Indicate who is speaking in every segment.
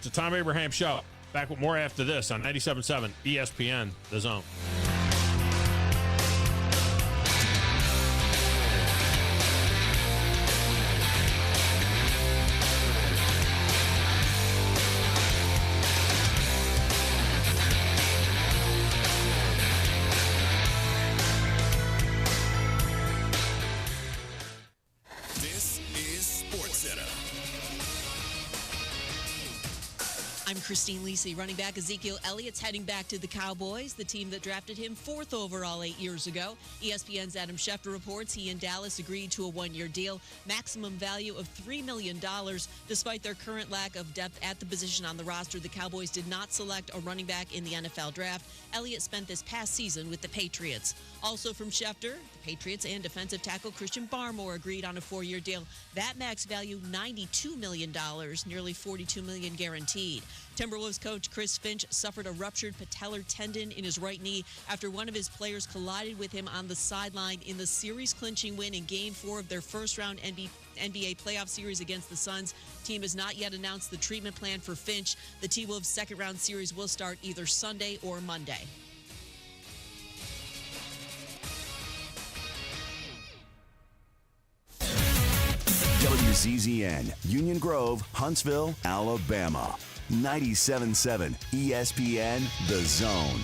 Speaker 1: the Thom Abraham Show. Back with more after this on 97.7 ESPN, The Zone.
Speaker 2: I'm Christine Lisi. Running back Ezekiel Elliott's heading back to the Cowboys, the team that drafted him 4th overall 8 years ago. ESPN's Adam Schefter reports he and Dallas agreed to a 1-year deal, maximum value of $3 million. Despite their current lack of depth at the position on the roster, the Cowboys did not select a running back in the NFL draft. Elliott spent this past season with the Patriots. Also from Schefter, the Patriots and defensive tackle Christian Barmore agreed on a 4-year deal. That max value $92 million, nearly $42 million guaranteed. Timberwolves coach Chris Finch suffered a ruptured patellar tendon in his right knee after one of his players collided with him on the sideline in the series-clinching win in Game 4 of their first-round NBA playoff series against the Suns. Team has not yet announced the treatment plan for Finch. The T-Wolves' second-round series will start either Sunday or Monday.
Speaker 3: WZZN, Union Grove, Huntsville, Alabama. 97.7 ESPN, The Zone.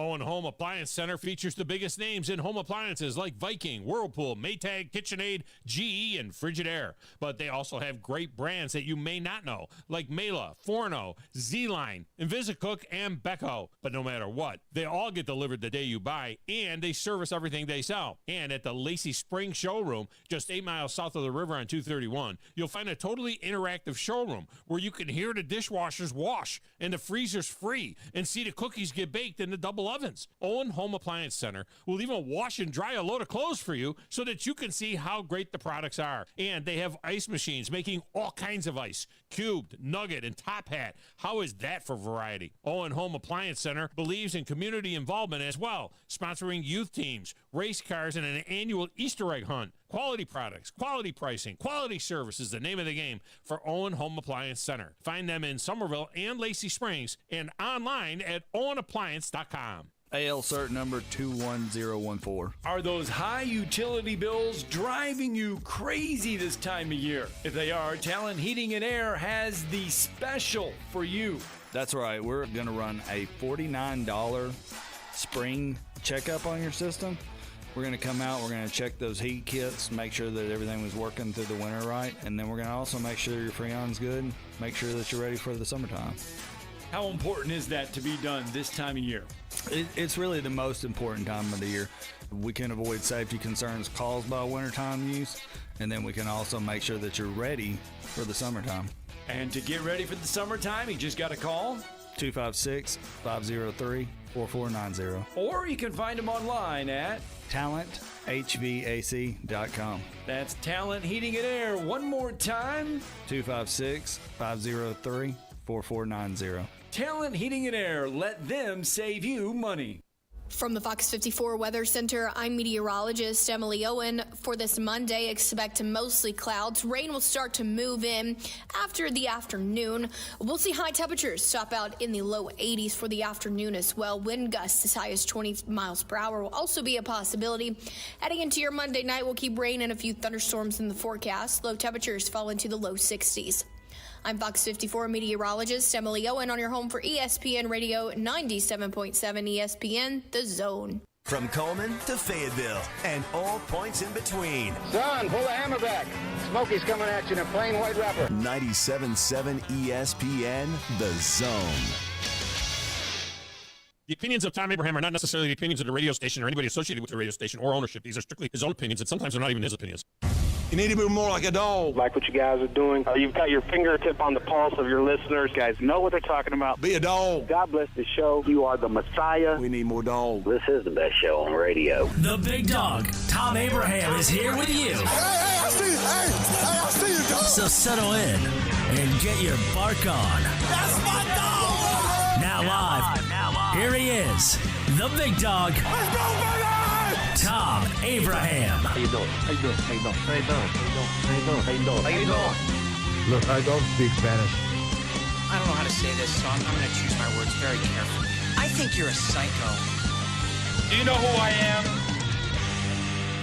Speaker 1: Owen Home Appliance Center features the biggest names in home appliances like Viking, Whirlpool, Maytag, KitchenAid, GE, and Frigidaire. But they also have great brands that you may not know, like Mela, Forno, Z-Line, Invisicook, and Beko. But no matter what, they all get delivered the day you buy, and they service everything they sell. And at the Lacey Spring Showroom, just 8 miles south of the river on 231, you'll find a totally interactive showroom where you can hear the dishwashers wash, and the freezer's free, and see the cookies get baked in the double ovens. Owen Home Appliance Center will even wash and dry a load of clothes for you so that you can see how great the products are. And they have ice machines making all kinds of ice, cubed, nugget, and top hat. How is that for variety? Owen Home Appliance Center believes in community involvement as well, sponsoring youth teams, race cars, and an annual Easter egg hunt. Quality products, quality pricing, quality service is the name of the game for Owen Home Appliance Center. Find them in Somerville and Lacey Springs and online at owenappliance.com.
Speaker 4: AL cert number 21014.
Speaker 5: Are those high utility bills driving you crazy this time of year? If they are, Talent Heating and Air has the special for you.
Speaker 4: That's right. We're going to run a $49 spring checkup on your system. We're going to come out, we're going to check those heat kits, make sure that everything was working through the winter right, and then we're going to also make sure your Freon's good, make sure that you're ready for the summertime.
Speaker 5: How important is that to be done this time of year?
Speaker 4: It's really the most important time of the year. We can avoid safety concerns caused by wintertime use, and then we can also make sure that you're ready for the summertime.
Speaker 5: And to get ready for the summertime, you just got to call
Speaker 4: 256-503-4490.
Speaker 5: Or you can find them online at
Speaker 4: talenthvac.com.
Speaker 5: That's Talent Heating and Air. One more time,
Speaker 4: 256-503-4490.
Speaker 5: Talent Heating and Air. Let them save you money.
Speaker 6: From the Fox 54 Weather Center, I'm meteorologist Emily Owen. For this Monday, expect mostly clouds. Rain will start to move in after the afternoon. We'll see high temperatures top out in the low 80s for the afternoon as well. Wind gusts as high as 20 miles per hour will also be a possibility. Heading into your Monday night, we'll keep rain and a few thunderstorms in the forecast. Low temperatures fall into the low 60s. I'm Fox 54 meteorologist Emily Owen on your home for ESPN Radio 97.7 ESPN, The Zone.
Speaker 3: From Coleman to Fayetteville and all points in between.
Speaker 7: Son, pull the hammer back. Smokey's coming at you in a plain white wrapper.
Speaker 3: 97.7 ESPN, The Zone.
Speaker 1: The opinions of Thom Abraham are not necessarily the opinions of the radio station or anybody associated with the radio station or ownership. These are strictly his own opinions, and sometimes they're not even his opinions.
Speaker 8: You need to be more like a dog.
Speaker 7: Like what you guys are doing. You've got your fingertip on the pulse of your listeners. You guys know what they're talking about.
Speaker 8: Be a dog.
Speaker 7: God bless the show. You are the Messiah.
Speaker 8: We need more dogs.
Speaker 7: This is the best show on radio.
Speaker 9: The big dog, Thom Abraham, is here with you.
Speaker 8: Hey, I see you. I see you, dog.
Speaker 9: So settle in and get your bark on.
Speaker 8: That's my dog.
Speaker 9: Now live. Here he is, the big dog.
Speaker 8: Let's go, baby!
Speaker 9: Thom Abraham.
Speaker 7: How you doing? How you doing? How you doing? How you doing? How you doing? How you doing? How you doing?
Speaker 10: Look, I don't speak Spanish.
Speaker 11: I don't know how to say this, so I'm going to choose my words very carefully. I think you're a psycho.
Speaker 5: Do you know who I am?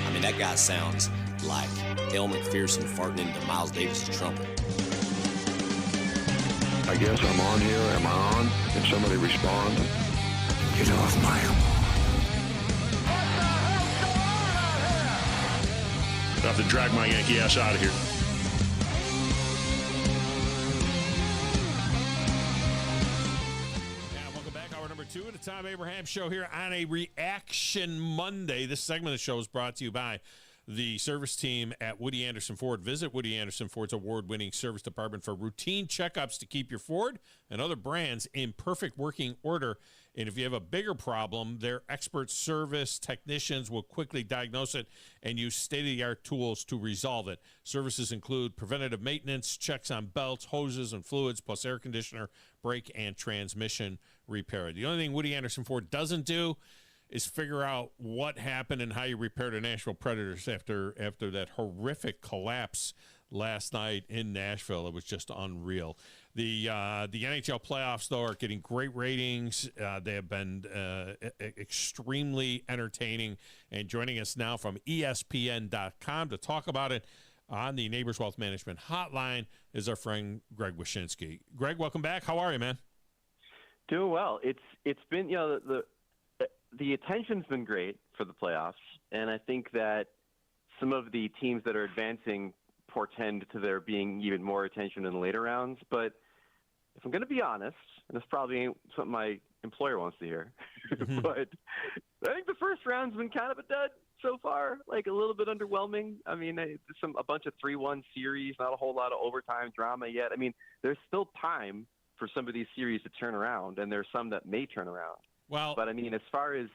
Speaker 12: I mean, that guy sounds like El McPherson farting into Miles Davis' trumpet.
Speaker 13: I guess I'm on here. Am I on? Can somebody respond?
Speaker 8: Get off my lawn.
Speaker 13: I have to drag my Yankee ass out of here.
Speaker 1: Welcome back. Hour number 2 of the Thom Abraham Show here on a Reaction Monday. This segment of the show is brought to you by the service team at Woody Anderson Ford. Visit Woody Anderson Ford's award-winning service department for routine checkups to keep your Ford and other brands in perfect working order. And if you have a bigger problem, their expert service technicians will quickly diagnose it and use state-of-the-art tools to resolve it. Services include preventative maintenance, checks on belts, hoses, and fluids, plus air conditioner, brake, and transmission repair. The only thing Woody Anderson Ford doesn't do is figure out what happened and how you repaired the Nashville Predators after that horrific collapse last night in Nashville. It was just unreal. The NHL playoffs, though, are getting great ratings. They have been extremely entertaining. And joining us now from ESPN.com to talk about it on the Neighbors Wealth Management Hotline is our friend Greg Wyshynski. Greg, welcome back. How are you, man?
Speaker 14: Doing well. It's been, the attention's been great for the playoffs, and I think that some of the teams that are advancing portend to there being even more attention in the later rounds. But if I'm going to be honest, and this probably ain't something my employer wants to hear, but I think the first round's been kind of a dud so far, like a little bit underwhelming. I mean, a bunch of 3-1 series, not a whole lot of overtime drama yet. I mean, there's still time for some of these series to turn around, and there's some that may turn around.
Speaker 1: Well,
Speaker 14: but I mean, as far as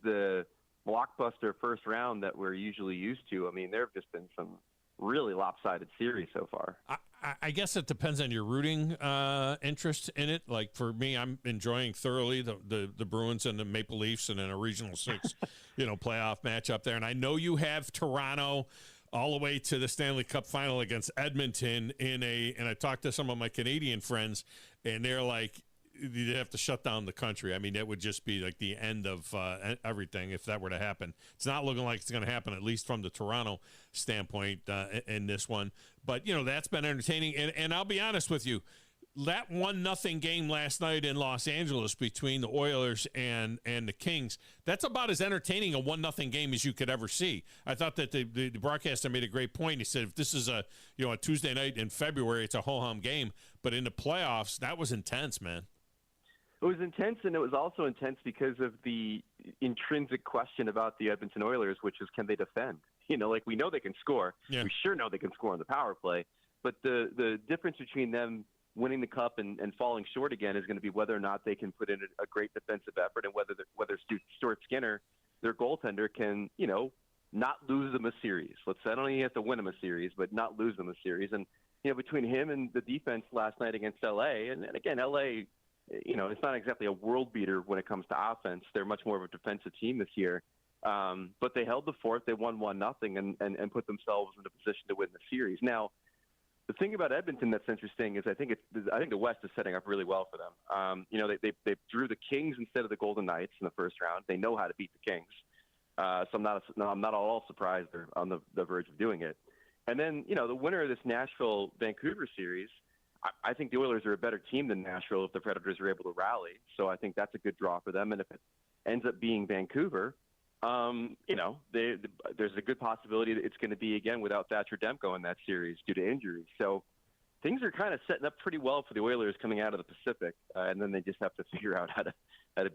Speaker 14: the blockbuster first round that we're usually used to, I mean, there have just been some really lopsided series so far.
Speaker 1: I guess it depends on your rooting interest in it. Like for me, I'm enjoying thoroughly the Bruins and the Maple Leafs and in a Regional 6, playoff matchup there. And I know you have Toronto all the way to the Stanley Cup final against Edmonton and I talked to some of my Canadian friends, and they're like, you'd have to shut down the country. I mean, that would just be like the end of everything if that were to happen. It's not looking like it's going to happen, at least from the Toronto standpoint in this one. But, that's been entertaining. And I'll be honest with you, that 1-0 game last night in Los Angeles between the Oilers and the Kings, that's about as entertaining a 1-0 game as you could ever see. I thought that the broadcaster made a great point. He said if this is a Tuesday night in February, it's a ho-hum game. But in the playoffs, that was intense, man.
Speaker 14: It was intense, and it was also intense because of the intrinsic question about the Edmonton Oilers, which is, can they defend? We know they can score. Yeah. We sure know they can score on the power play. But the difference between them winning the cup and falling short again is going to be whether or not they can put in a great defensive effort, and whether Stuart Skinner, their goaltender, can, not lose them a series. Let's say I don't think he has to win them a series, but not lose them a series. And, between him and the defense last night against L.A., and again, L.A., it's not exactly a world beater when it comes to offense. They're much more of a defensive team this year. But they held the fort. They won 1-0 and put themselves in a position to win the series. Now, the thing about Edmonton that's interesting is I think the West is setting up really well for them. They drew the Kings instead of the Golden Knights in the first round. They know how to beat the Kings. So I'm not at all surprised they're on the verge of doing it. And then, the winner of this Nashville-Vancouver series, I think the Oilers are a better team than Nashville if the Predators are able to rally. So I think that's a good draw for them. And if it ends up being Vancouver, there's a good possibility that it's going to be again without Thatcher Demko in that series due to injuries. So things are kind of setting up pretty well for the Oilers coming out of the Pacific, and then they just have to figure out how to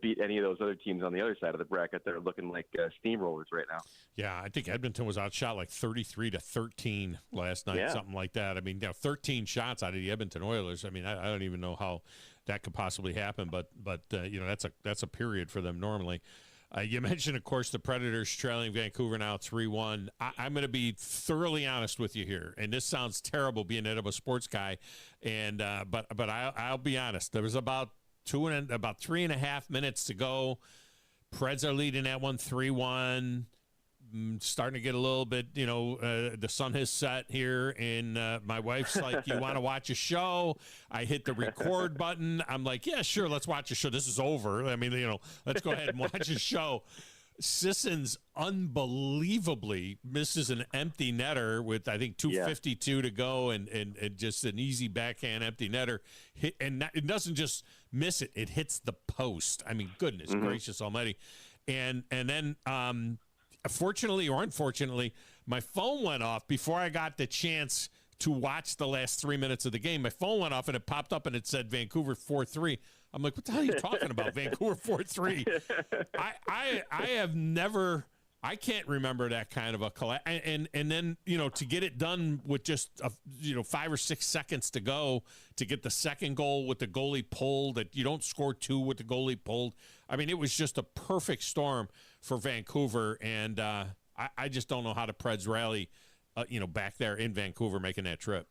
Speaker 14: beat any of those other teams on the other side of the bracket that are looking like steamrollers right now.
Speaker 1: Yeah, I think Edmonton was outshot like 33-13 last night, something like that. I mean, 13 shots out of the Edmonton Oilers. I mean, I don't even know how that could possibly happen, but that's a period for them normally. You mentioned, of course, the Predators trailing Vancouver now 3-1. I'm going to be thoroughly honest with you here, and this sounds terrible being a sports guy, and but I'll be honest. There was about 3.5 minutes to go. Preds are leading that one 3-1. starting to get a little bit, the sun has set here, and my wife's like, you want to watch a show? I hit the record button. I'm like, yeah, sure, let's watch a show. This is over. I mean, let's go ahead and watch a show. Sissons unbelievably misses an empty netter with, I think, 2:52 to go, and just an easy backhand empty netter. It doesn't just miss it, it hits the post. I mean, goodness gracious almighty. And then, fortunately or unfortunately, my phone went off before I got the chance to watch the last 3 minutes of the game. My phone went off, and it popped up, and it said Vancouver 4-3. I'm like, what the hell are you talking about? Vancouver 4-3. I have never, I can't remember that kind of a collapse. And then, to get it done with just, 5 or 6 seconds to go, to get the second goal with the goalie pulled, that you don't score 2 with the goalie pulled. I mean, it was just a perfect storm for Vancouver. And I just don't know how the Preds rally, back there in Vancouver making that trip.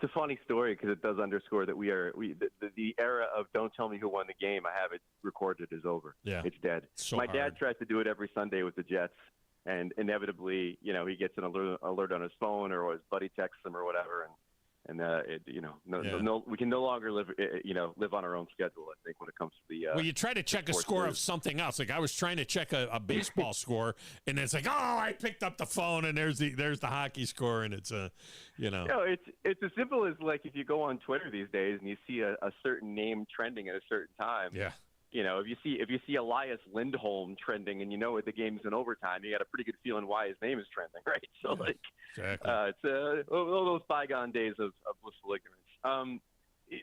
Speaker 14: It's a funny story because it does underscore that the era of don't tell me who won the game, I have it recorded, is over.
Speaker 1: Yeah.
Speaker 14: It's dead. My dad tries to do it every Sunday with the Jets, and inevitably, he gets an alert on his phone, or his buddy texts him or whatever, and we can no longer live on our own schedule, I think, when it comes to the
Speaker 1: well, you try to check a score of something else. Like I was trying to check a baseball score, and it's like, oh, I picked up the phone, and there's the hockey score, and it's
Speaker 14: it's as simple as, like, if you go on Twitter these days and you see a certain name trending at a certain time.
Speaker 1: Yeah.
Speaker 14: If you see Elias Lindholm trending, and the game's in overtime, you got a pretty good feeling why his name is trending, right? So,
Speaker 1: exactly.
Speaker 14: It's those bygone days of blissful ignorance.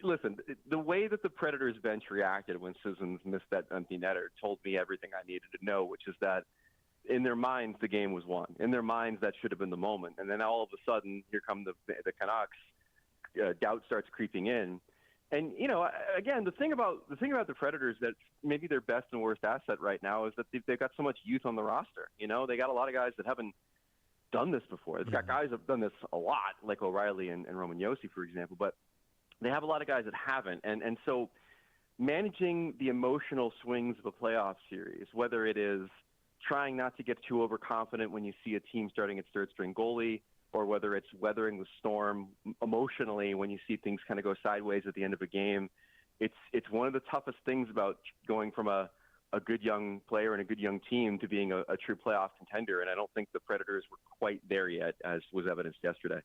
Speaker 14: Listen, the way that the Predators bench reacted when Sissons missed that empty netter told me everything I needed to know, which is that in their minds the game was won. In their minds that should have been the moment, and then all of a sudden here come the Canucks. Doubt starts creeping in. And, again, the thing about the Predators that maybe their best and worst asset right now is that they've got so much youth on the roster. They got a lot of guys that haven't done this before. They've got guys that have done this a lot, like O'Reilly and Roman Josi, for example, but they have a lot of guys that haven't. And so managing the emotional swings of a playoff series, whether it is trying not to get too overconfident when you see a team starting its third-string goalie, or whether it's weathering the storm emotionally when you see things kind of go sideways at the end of a game. It's one of the toughest things about going from a good young player and a good young team to being a true playoff contender, and I don't think the Predators were quite there yet, as was evidenced yesterday.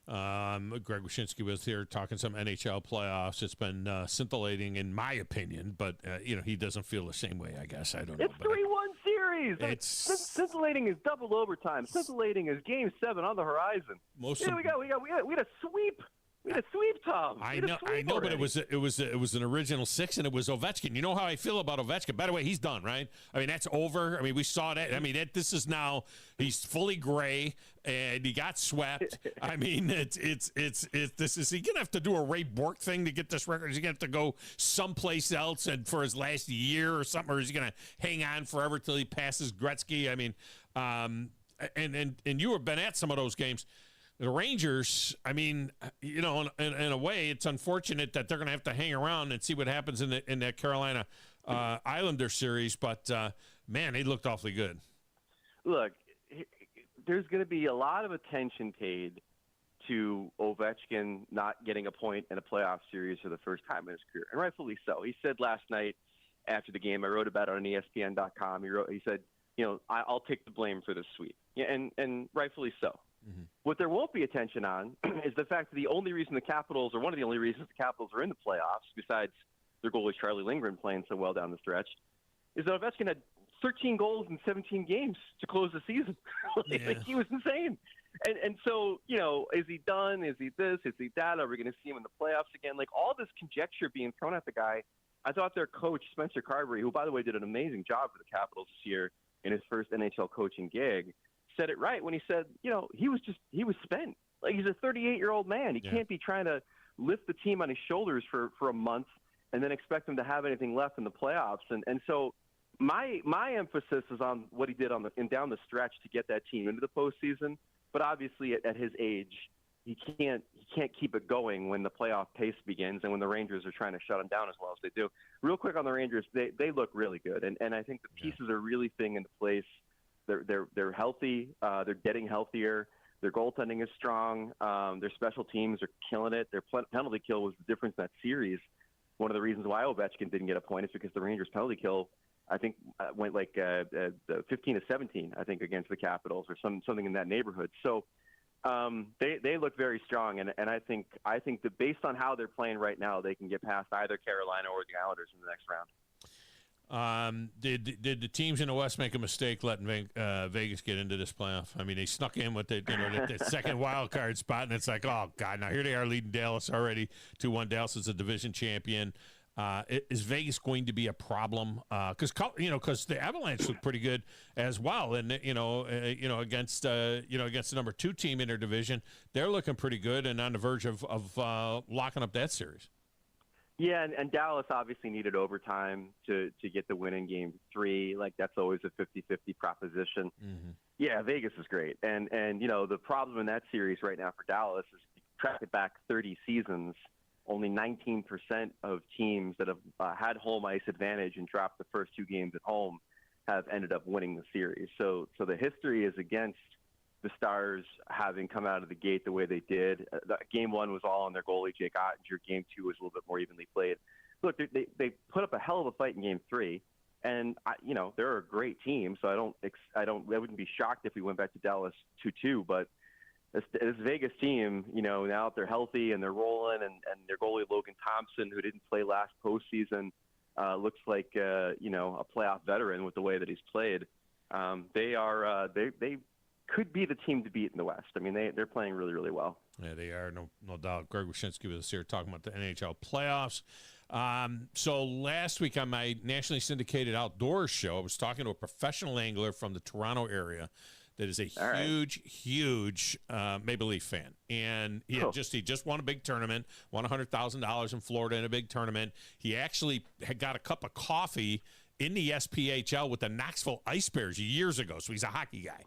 Speaker 1: Greg Wyshynski was here talking some NHL playoffs. It's been scintillating, in my opinion, but he doesn't feel the same way, I guess. I don't know.
Speaker 14: It's 3-1 series. It's scintillating is double overtime. Scintillating is Game 7 on the horizon. We had a sweep. We had a sweep, Tom.
Speaker 1: I know, but it was an original 6, and it was Ovechkin. You know how I feel about Ovechkin. By the way, he's done, right? I mean, that's over. I mean, we saw that. I mean, this is now, he's fully gray, and he got swept. I mean, is he gonna have to do a Ray Bork thing to get this record? Is he gonna have to go someplace else and for his last year or something, or is he gonna hang on forever till he passes Gretzky? I mean, and you have been at some of those games. The Rangers, I mean, in a way, it's unfortunate that they're going to have to hang around and see what happens in that Carolina Islander series. But, man, they looked awfully good.
Speaker 14: Look, there's going to be a lot of attention paid to Ovechkin not getting a point in a playoff series for the first time in his career, and rightfully so. He said last night after the game, I wrote about it on ESPN.com, he said, I'll take the blame for this sweep. Yeah, and rightfully so. Mm-hmm. What there won't be attention on is the fact that the only reason the Capitals, or one of the only reasons the Capitals are in the playoffs, besides their goalie Charlie Lindgren playing so well down the stretch, is that Ovechkin had 13 goals in 17 games to close the season. He was insane. And so, is he done? Is he this? Is he that? Are we going to see him in the playoffs again? Like, all this conjecture being thrown at the guy. I thought their coach, Spencer Carberry, who, by the way, did an amazing job for the Capitals this year in his first NHL coaching gig, said it right when he said, he was spent. Like, he's a 38-year-old man. He can't be trying to lift the team on his shoulders for a month and then expect him to have anything left in the playoffs. And so my emphasis is on what he did down the stretch to get that team into the postseason. But obviously at his age, he can't keep it going when the playoff pace begins and when the Rangers are trying to shut him down as well as they do. Real quick on the Rangers, they look really good. And I think the pieces are really fitting into place They're healthy. They're getting healthier. Their goaltending is strong. Their special teams are killing it. Their penalty kill was the difference in that series. One of the reasons why Ovechkin didn't get a point is because the Rangers' penalty kill, I think, went like 15-17, I think, against the Capitals or something in that neighborhood. So they look very strong, and I think that based on how they're playing right now, they can get past either Carolina or the Islanders in the next round.
Speaker 1: Did the teams in the West make a mistake letting Vegas get into this playoff? I mean, they snuck in with the second wild card spot, and it's like, oh God, now here they are leading Dallas already 2-1. Dallas is a division champion. Is Vegas going to be a problem? Because the Avalanche look pretty good as well, and against the number 2 team in their division, they're looking pretty good and on the verge of locking up that series.
Speaker 14: Yeah, and Dallas obviously needed overtime to get the win in Game 3. Like, that's always a 50-50 proposition. Mm-hmm. Yeah, Vegas is great. And the problem in that series right now for Dallas is, track it back 30 seasons, only 19% of teams that have had home ice advantage and dropped the first 2 games at home have ended up winning the series. So the history is against the Stars having come out of the gate the way they did. Game 1 was all on their goalie, Jake Ottinger. Game 2 was a little bit more evenly played. Look, they put up a hell of a fight in Game 3, and they're a great team. So I wouldn't be shocked if we went back to Dallas 2-2. But this Vegas team, now that they're healthy and they're rolling, and their goalie Logan Thompson, who didn't play last postseason, looks like a playoff veteran with the way that he's played. They could be the team to beat in the West. I mean, they're playing really, really well.
Speaker 1: Yeah, they are, no doubt. Greg Wyshynski with us here talking about the NHL playoffs. So last week on my nationally syndicated outdoors show, I was talking to a professional angler from the Toronto area that is a huge Maple Leaf fan. And he just won a big tournament, won $100,000 in Florida in a big tournament. He actually had got a cup of coffee in the SPHL with the Knoxville Ice Bears years ago, so he's a hockey guy.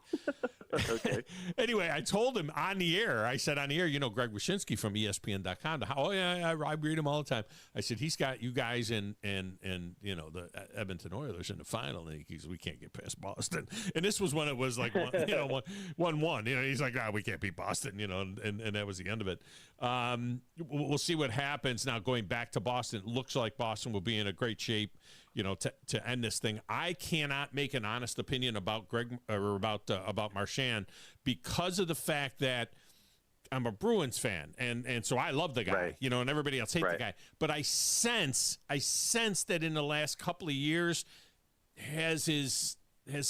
Speaker 14: Okay.
Speaker 1: Anyway, I told him on the air, Greg Wyshynski from ESPN.com. Oh, yeah, I read him all the time. I said, he's got you guys and the Edmonton Oilers in the final, and he goes, we can't get past Boston. And this was when it was like 1-1. He's like, we can't beat Boston, and that was the end of it. We'll see what happens now going back to Boston. It looks like Boston will be in a great shape, to end this thing. I cannot make an honest opinion about about Marchand because of the fact that I'm a Bruins fan, and so I love the guy,
Speaker 14: right.
Speaker 1: And everybody else hates the guy. But I sense that in the last couple of years, has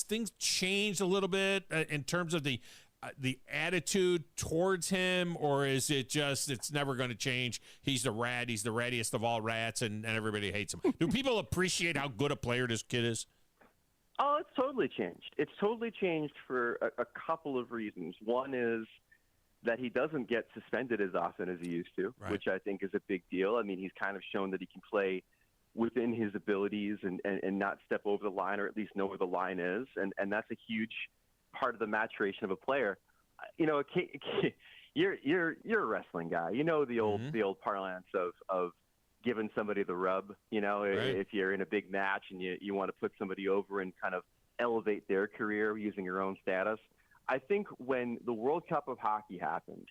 Speaker 1: things changed a little bit in terms of the attitude towards him, or is it just it's never going to change? He's the rat. He's the rattiest of all rats, and everybody hates him. Do people appreciate how good a player this kid is?
Speaker 14: Oh, it's totally changed. It's totally changed for a couple of reasons. One is that he doesn't get suspended as often as he used to,
Speaker 1: right.
Speaker 14: which I think is a big deal. I mean, he's kind of shown that he can play within his abilities and not step over the line, or at least know where the line is, and that's a huge part of the maturation of a player. You're a wrestling guy. The old parlance of giving somebody the rub.
Speaker 1: Right.
Speaker 14: If you're in a big match and you want to put somebody over and kind of elevate their career using your own status. I think when the World Cup of Hockey happened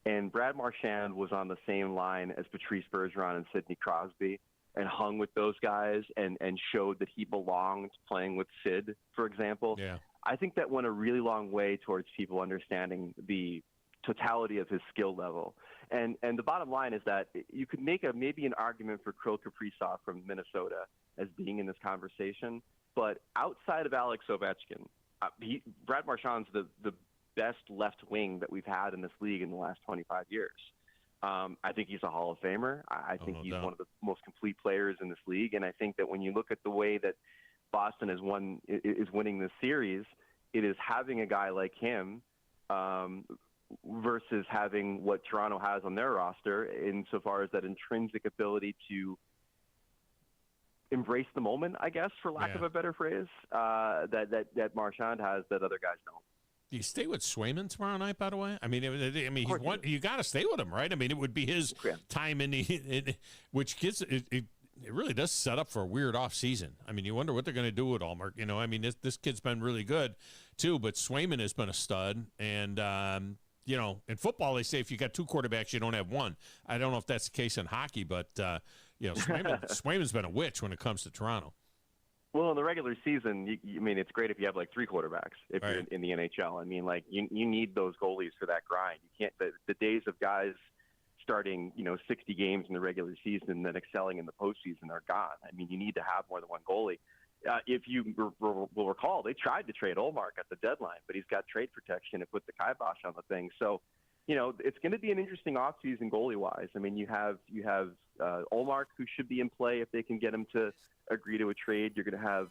Speaker 14: and Brad Marchand was on the same line as Patrice Bergeron and Sidney Crosby and hung with those guys and showed that he belonged playing with Sid, for example.
Speaker 1: Yeah.
Speaker 14: I think that went a really long way towards people understanding the totality of his skill level. And the bottom line is that you could make maybe an argument for Kirill Kaprizov from Minnesota as being in this conversation, but outside of Alex Ovechkin, Brad Marchand's the best left wing that we've had in this league in the last 25 years. I think he's a Hall of Famer. I think he's one of the most complete players in this league, and I think that when you look at the way that Boston is winning this series, it is having a guy like him versus having what Toronto has on their roster insofar as that intrinsic ability to embrace the moment, I guess, for lack of a better phrase, that Marchand has that other guys don't.
Speaker 1: Do you stay with Swayman tomorrow night, by the way? I mean, you got to stay with him, right? I mean, it would be his time in which gives it. really does set up for a weird off season. I mean, you wonder what they're going to do with Allmark. You know, I mean, this kid's been really good too, but Swayman has been a stud. And, you know, in football, they say if you got two quarterbacks, you don't have one. I don't know if that's the case in hockey, but, you know, Swayman's been a witch when it comes to Toronto.
Speaker 14: Well, in the regular season, I mean, it's great if you have like three quarterbacks if you're in the NHL. I mean, like you need those goalies for that grind. You can't the days of guys starting 60 games in the regular season and then excelling in the postseason are gone. I mean, you need to have more than one goalie. If you will recall, they tried to trade Ullmark at the deadline, but he's got trade protection and put the kibosh on the thing. So, it's going to be an interesting offseason goalie-wise. I mean, you have Ullmark, who should be in play if they can get him to agree to a trade. You're going to have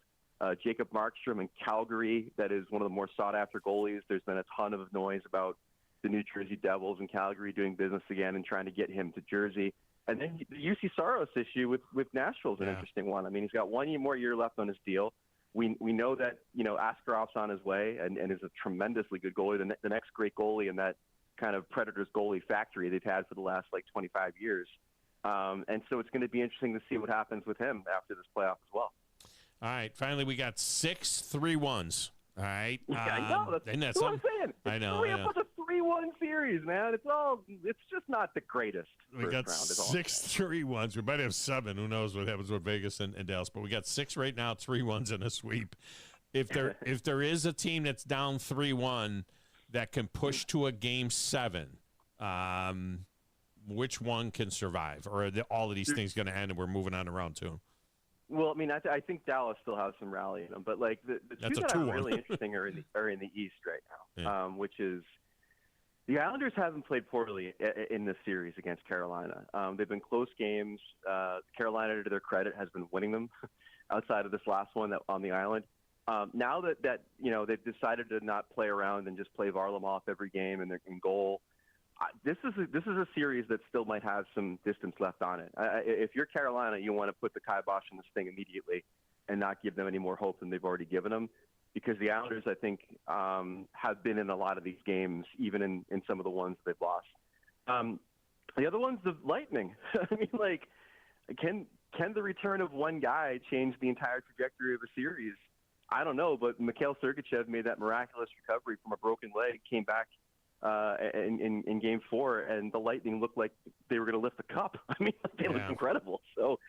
Speaker 14: Jacob Markstrom in Calgary. That is one of the more sought-after goalies. There's been a ton of noise about the New Jersey Devils in Calgary doing business again and trying to get him to Jersey. And then the UC Saros issue with Nashville is an interesting one. I mean, he's got 1 more year left on his deal. We know that, Askarof's on his way and is a tremendously good goalie, the next great goalie in that kind of Predators goalie factory they've had for the last, 25 years. And so it's going to be interesting to see what happens with him after this playoff as well.
Speaker 1: All right. Finally, we got 6 3-1s. All right.
Speaker 14: I know. That's what I'm saying.
Speaker 1: I know.
Speaker 14: It's a 3-1 series, man. It's just not the greatest.
Speaker 1: We got 6 3-1s. We might have 7. Who knows what happens with Vegas and Dallas? But we got 6 right now, 3-1s in a sweep. If there is a team that's down 3-1 that can push to a game 7, which one can survive? Or are all of these things going to end and we're moving on to round 2?
Speaker 14: Well, I mean, I think Dallas still has some rally in them, but the two that are really interesting are in the East right now, which is the Islanders haven't played poorly in this series against Carolina. They've been close games. Carolina, to their credit, has been winning them outside of this last one on the island. Now that they've decided to not play around and just play Varlamov every game and they're in goal. This is a series that still might have some distance left on it. If you're Carolina, you want to put the kibosh on this thing immediately and not give them any more hope than they've already given them, because the Islanders, I think, have been in a lot of these games, even in some of the ones they've lost. The other one's the Lightning. I mean, can the return of one guy change the entire trajectory of a series? I don't know, but Mikhail Sergachev made that miraculous recovery from a broken leg, came back in Game 4, and the Lightning looked like they were going to lift the cup. I mean, they looked incredible. So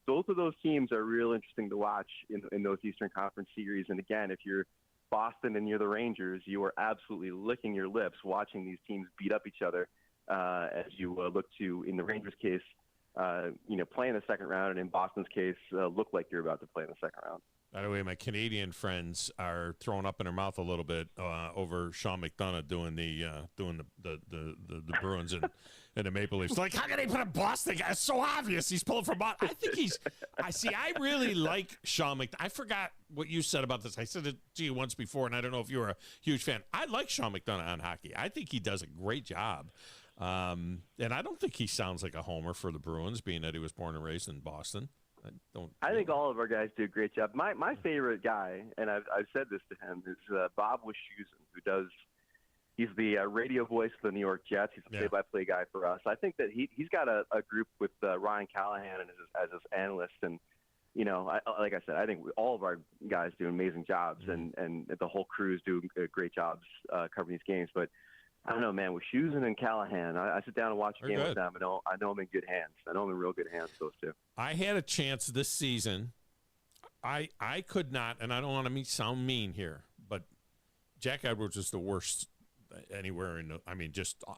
Speaker 14: both of those teams are real interesting to watch in those Eastern Conference series. And again, if you're Boston and you're the Rangers, you are absolutely licking your lips watching these teams beat up each other as you look to, in the Rangers' case, play in the second round, and in Boston's case, look like you're about to play in the second round.
Speaker 1: By the way, my Canadian friends are throwing up in their mouth a little bit over Sean McDonough doing the Bruins and the Maple Leafs. Like, how can they put a Boston guy? It's so obvious he's pulling from Boston. I think I really like Sean McDonough. I forgot what you said about this. I said it to you once before, and I don't know if you were a huge fan. I like Sean McDonough on hockey. I think he does a great job. And I don't think he sounds like a homer for the Bruins, being that he was born and raised in Boston.
Speaker 14: I think all of our guys do a great job. My favorite guy, and I've said this to him, is Bob Wyshynski, he's the radio voice for the New York Jets. He's a play-by-play guy for us. I think that he's got a group with Ryan Callahan as his analyst, and like I said, I think all of our guys do amazing jobs, and the whole crews do great jobs covering these games. But I don't know, man. With Schusen and Callahan, I sit down and watch a game with them. I know I'm in good hands. I know I'm in real good hands, those two.
Speaker 1: I had a chance this season. I could not, and I don't want to sound mean here, but Jack Edwards is the worst anywhere in.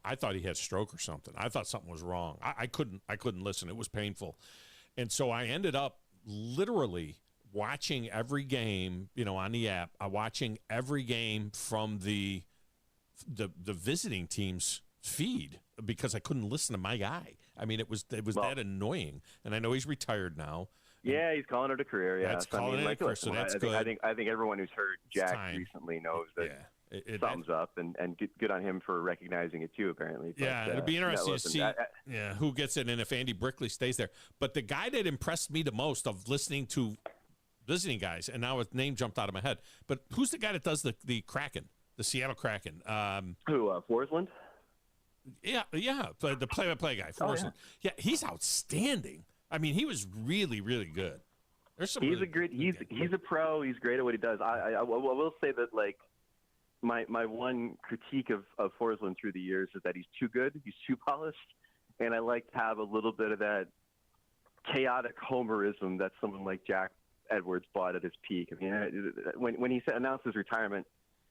Speaker 1: I thought he had a stroke or something. I thought something was wrong. I couldn't listen. It was painful, and so I ended up literally watching every game, on the app. Watching every game from the visiting team's feed because I couldn't listen to my guy. I mean, it was that annoying. And I know he's retired now.
Speaker 14: Yeah, he's calling it a career. Yeah,
Speaker 1: that's calling it a career. So that's good.
Speaker 14: I think everyone who's heard Jack recently knows that. Thumbs up, and good on him for recognizing it too. Apparently,
Speaker 1: but, it'd be interesting to see who gets it and if Andy Brickley stays there. But the guy that impressed me the most of listening to visiting guys, and now his name jumped out of my head. But who's the guy that does the Kraken? The Seattle Kraken.
Speaker 14: Who, Forsland?
Speaker 1: Yeah, the play-by-play guy, Forsland. Yeah, he's outstanding. I mean, he was really, really good. There's some.
Speaker 14: He's a pro. He's great at what he does. I will say that, like, my one critique of Forsland through the years is that he's too good. He's too polished, and I like to have a little bit of that chaotic homerism that someone like Jack Edwards brought at his peak. I mean, when he announced his retirement,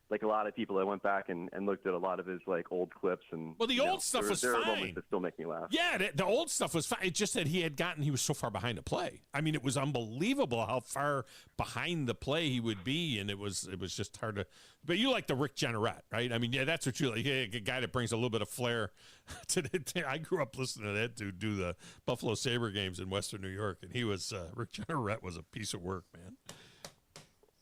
Speaker 14: like a lot of people, I went back and looked at a lot of his like old clips, and
Speaker 1: the old stuff was
Speaker 14: there
Speaker 1: fine.
Speaker 14: Are moments that still make me laugh.
Speaker 1: Yeah, the old stuff was fine. It's just that he was so far behind the play. I mean, it was unbelievable how far behind the play he would be, and it was just hard to. But you like the Rick Jeanneret, right? I mean, yeah, that's what you like. A guy that brings a little bit of flair to I grew up listening to that dude do the Buffalo Sabre games in Western New York, and he was Rick Jeanneret was a piece of work, man.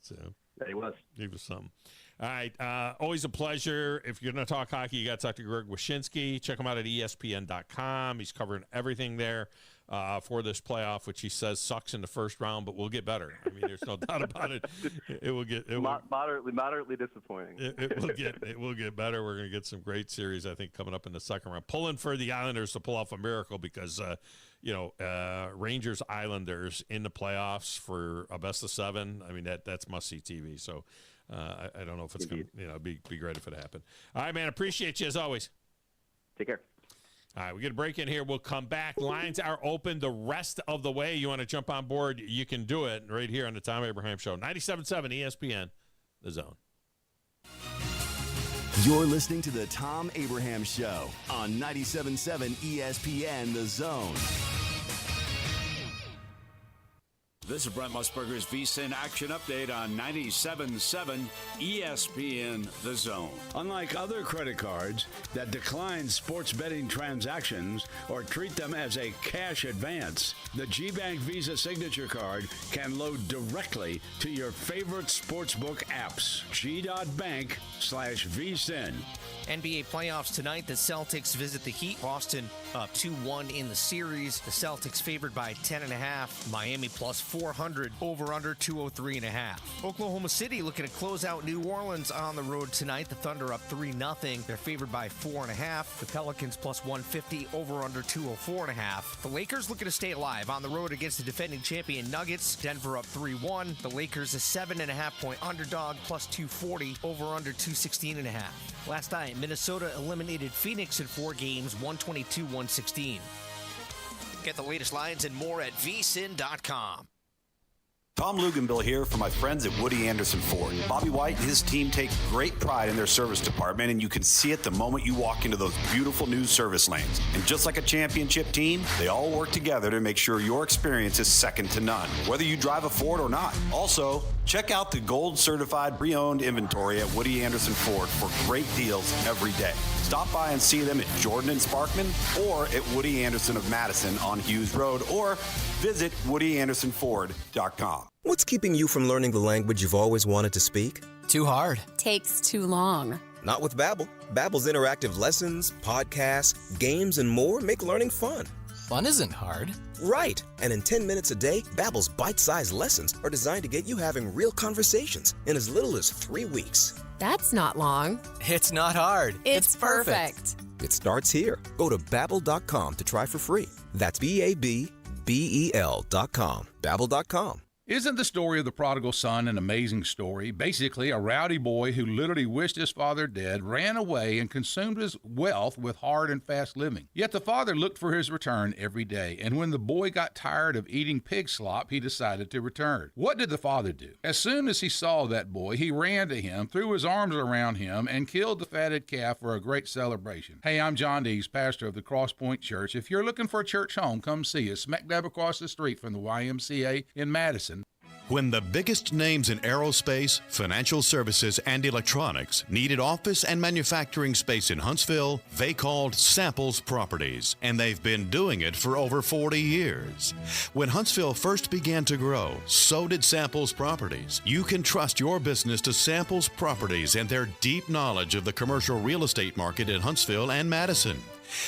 Speaker 1: So
Speaker 14: yeah, he was.
Speaker 1: He was something. All right. Always a pleasure. If you're going to talk hockey, you got to talk to Greg Wyshynski. Check him out at ESPN.com. He's covering everything there for this playoff, which he says sucks in the first round, but we'll get better. I mean, there's no doubt about it. It will get
Speaker 14: moderately disappointing.
Speaker 1: It will get better. We're going to get some great series, I think, coming up in the second round. Pulling for the Islanders to pull off a miracle because Rangers Islanders in the playoffs for a best of 7. I mean, that's must see TV. So. I don't know if it's going to be great if it happened. All right, man. Appreciate you as always.
Speaker 14: Take care.
Speaker 1: All right, we get a break in here. We'll come back. Lines are open the rest of the way. You want to jump on board, you can do it right here on the Thom Abraham Show. 97.7 ESPN, The Zone.
Speaker 3: You're listening to the Thom Abraham Show on 97.7 ESPN, The Zone.
Speaker 10: This is Brent Musburger's VSiN Action Update on 97.7 ESPN The Zone.
Speaker 15: Unlike other credit cards that decline sports betting transactions or treat them as a cash advance, the GBank Visa Signature Card can load directly to your favorite sportsbook apps. G.bank/VSiN.
Speaker 16: NBA playoffs tonight. The Celtics visit the Heat. Boston up 2-1 in the series. The Celtics favored by 10.5. Miami plus 400. Over under 203.5. Oklahoma City looking to close out New Orleans on the road tonight. The Thunder up 3-0. They're favored by 4.5. The Pelicans plus 150. Over under 204.5. The Lakers looking to stay alive on the road against the defending champion Nuggets. Denver up 3-1. The Lakers a 7.5-point underdog plus 240. Over under 216.5. Last night, Minnesota eliminated Phoenix in 4 games, 122-116. Get the latest lines and more at vsin.com.
Speaker 17: Tom Luganbill here for my friends at Woody Anderson Ford. Bobby White and his team take great pride in their service department, and you can see it the moment you walk into those beautiful new service lanes. And just like a championship team, they all work together to make sure your experience is second to none, whether you drive a Ford or not. Also, check out the gold certified pre-owned inventory at Woody Anderson Ford for great deals every day. Stop by and see them at Jordan and Sparkman or at Woody Anderson of Madison on Hughes Road, or visit WoodyAndersonFord.com.
Speaker 18: What's keeping you from learning the language you've always wanted to speak?
Speaker 19: Too hard.
Speaker 20: Takes too long.
Speaker 18: Not with Babbel. Babbel's interactive lessons, podcasts, games, and more make learning fun.
Speaker 19: Fun isn't hard.
Speaker 18: Right. And in 10 minutes a day, Babbel's bite-sized lessons are designed to get you having real conversations in as little as 3 weeks.
Speaker 20: That's not long.
Speaker 19: It's not hard.
Speaker 20: It's perfect.
Speaker 18: It starts here. Go to Babbel.com to try for free. That's BABBEL.com. Babbel.com.
Speaker 21: Isn't the story of the prodigal son an amazing story? Basically, a rowdy boy who literally wished his father dead, ran away, and consumed his wealth with hard and fast living. Yet the father looked for his return every day, and when the boy got tired of eating pig slop, he decided to return. What did the father do? As soon as he saw that boy, he ran to him, threw his arms around him, and killed the fatted calf for a great celebration. Hey, I'm John Dees, pastor of the Cross Point Church. If you're looking for a church home, come see us, smack dab across the street from the YMCA in Madison.
Speaker 22: When the biggest names in aerospace, financial services, and electronics needed office and manufacturing space in Huntsville, they called Samples Properties, and they've been doing it for over 40 years. When Huntsville first began to grow, so did Samples Properties. You can trust your business to Samples Properties and their deep knowledge of the commercial real estate market in Huntsville and Madison.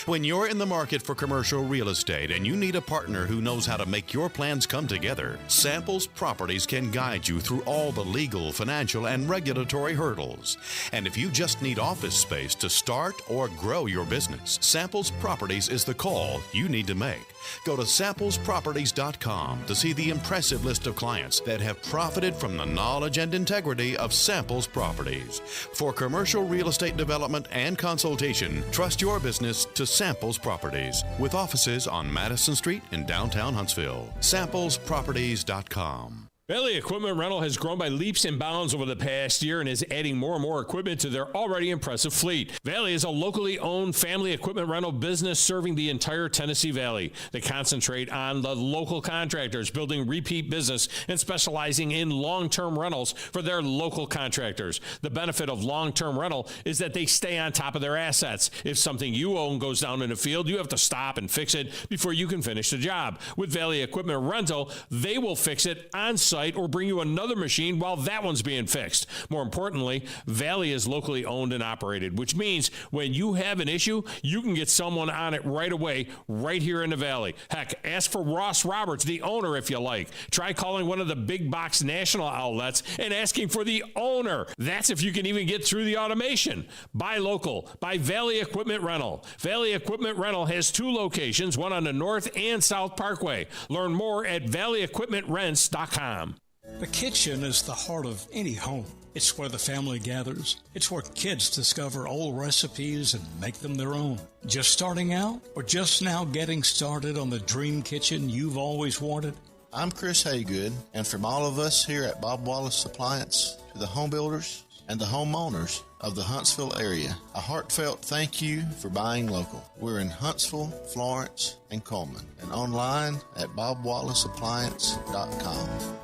Speaker 22: When you're in the market for commercial real estate and you need a partner who knows how to make your plans come together, Samples Properties can guide you through all the legal, financial, and regulatory hurdles. And if you just need office space to start or grow your business, Samples Properties is the call you need to make. Go to samplesproperties.com to see the impressive list of clients that have profited from the knowledge and integrity of Samples Properties. For commercial real estate development and consultation, trust your business to Samples Properties, with offices on Madison Street in downtown Huntsville. Samplesproperties.com.
Speaker 1: Valley Equipment Rental has grown by leaps and bounds over the past year and is adding more and more equipment to their already impressive fleet. Valley is a locally owned family equipment rental business serving the entire Tennessee Valley. They concentrate on the local contractors, building repeat business and specializing in long-term rentals for their local contractors. The benefit of long-term rental is that they stay on top of their assets. If something you own goes down in the field, you have to stop and fix it before you can finish the job. With Valley Equipment Rental, they will fix it on site or bring you another machine while that one's being fixed. More importantly, Valley is locally owned and operated, which means when you have an issue, you can get someone on it right away, right here in the Valley. Heck, ask for Ross Roberts, the owner, if you like. Try calling one of the big box national outlets and asking for the owner. That's if you can even get through the automation. Buy local. Buy Valley Equipment Rental. Valley Equipment Rental has 2 locations, one on the North and South Parkway. Learn more at valleyequipmentrents.com.
Speaker 2: The kitchen is the heart of any home. It's where the family gathers. It's where kids discover old recipes and make them their own. Just starting out or just now getting started on the dream kitchen you've always wanted?
Speaker 4: I'm Chris Haygood, and from all of us here at Bob Wallace Appliance to the home builders and the homeowners of the Huntsville area, a heartfelt thank you for buying local. We're in Huntsville, Florence, and Coleman, and online at bobwallaceappliance.com.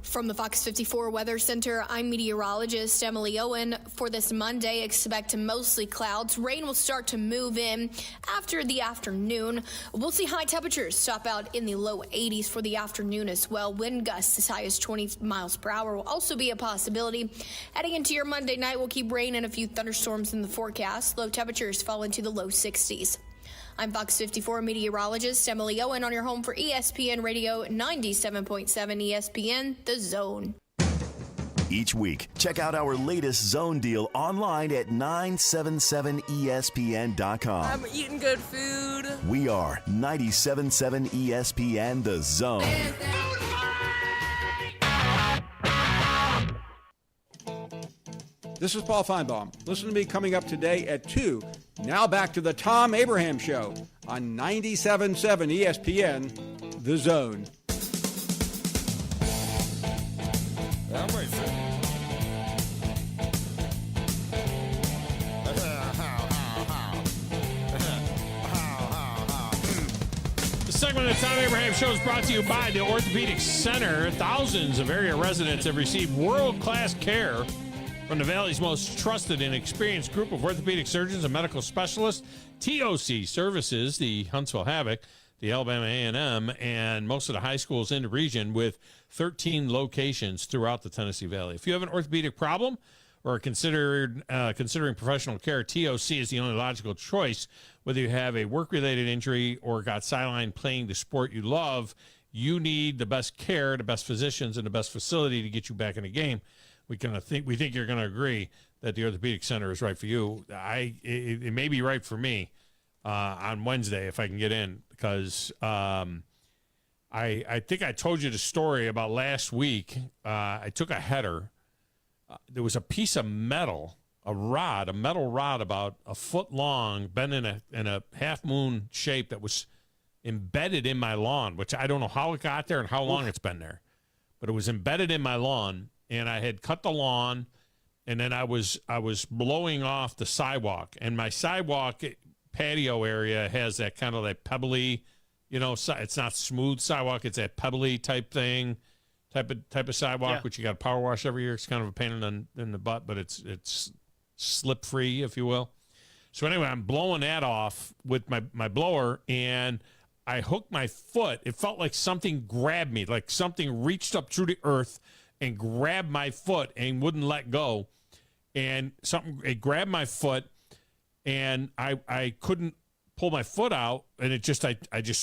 Speaker 6: From the Fox 54 Weather Center, I'm meteorologist Emily Owen. For this Monday, expect mostly clouds. Rain will start to move in after the afternoon. We'll see high temperatures top out in the low 80s for the afternoon as well. Wind gusts as high as 20 miles per hour will also be a possibility. Heading into your Monday night, we'll keep rain and a few thunderstorms in the forecast. Low temperatures fall into the low 60s. I'm Fox 54 meteorologist Emily Owen on your home for ESPN Radio 97.7 ESPN, The Zone.
Speaker 3: Each week, check out our latest Zone deal online at 977ESPN.com.
Speaker 23: I'm eating good food.
Speaker 3: We are 97.7 ESPN, The Zone.
Speaker 24: This is Paul Feinbaum. Listen to me coming up today at 2. Now back to the Thom Abraham Show on 97.7 ESPN, The Zone.
Speaker 1: The segment of the Thom Abraham Show is brought to you by the Orthopedic Center. Thousands of area residents have received world-class care from the Valley's most trusted and experienced group of orthopedic surgeons and medical specialists. TOC services the Huntsville Havoc, the Alabama A&M, and most of the high schools in the region with 13 locations throughout the Tennessee Valley. If you have an orthopedic problem or are considering professional care, TOC is the only logical choice. Whether you have a work-related injury or got sidelined playing the sport you love, you need the best care, the best physicians, and the best facility to get you back in the game. We think you're going to agree that the Orthopedic Center is right for you. It may be right for me on Wednesday if I can get in, because I think I told you the story about last week. I took a header. There was a piece of metal, a metal rod about a foot long, bent in a half moon shape that was embedded in my lawn, which I don't know how it got there and how long it's been there, but it was embedded in my lawn. And I had cut the lawn, and then I was blowing off the sidewalk. And my sidewalk patio area has that kind of like pebbly, it's not smooth sidewalk. It's that pebbly type thing, type of sidewalk, which you got to power wash every year. It's kind of a pain in the butt, but it's slip free, if you will. So anyway, I'm blowing that off with my blower, and I hooked my foot. It felt like something grabbed me, like something reached up through the earth and grabbed my foot and wouldn't let go. And it grabbed my foot, and I couldn't pull my foot out, and I just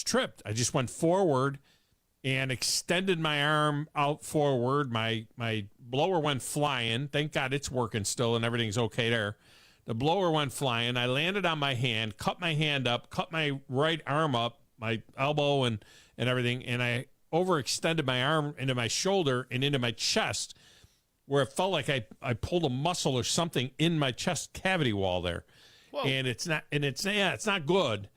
Speaker 1: tripped. I just went forward and extended my arm out forward. My blower went flying. Thank God it's working still and everything's okay there. The blower went flying. I landed on my hand, cut my hand up, cut my right arm up, my elbow and everything, and I overextended my arm into my shoulder and into my chest, where it felt like I pulled a muscle or something in my chest cavity wall there. Whoa. And it's not good.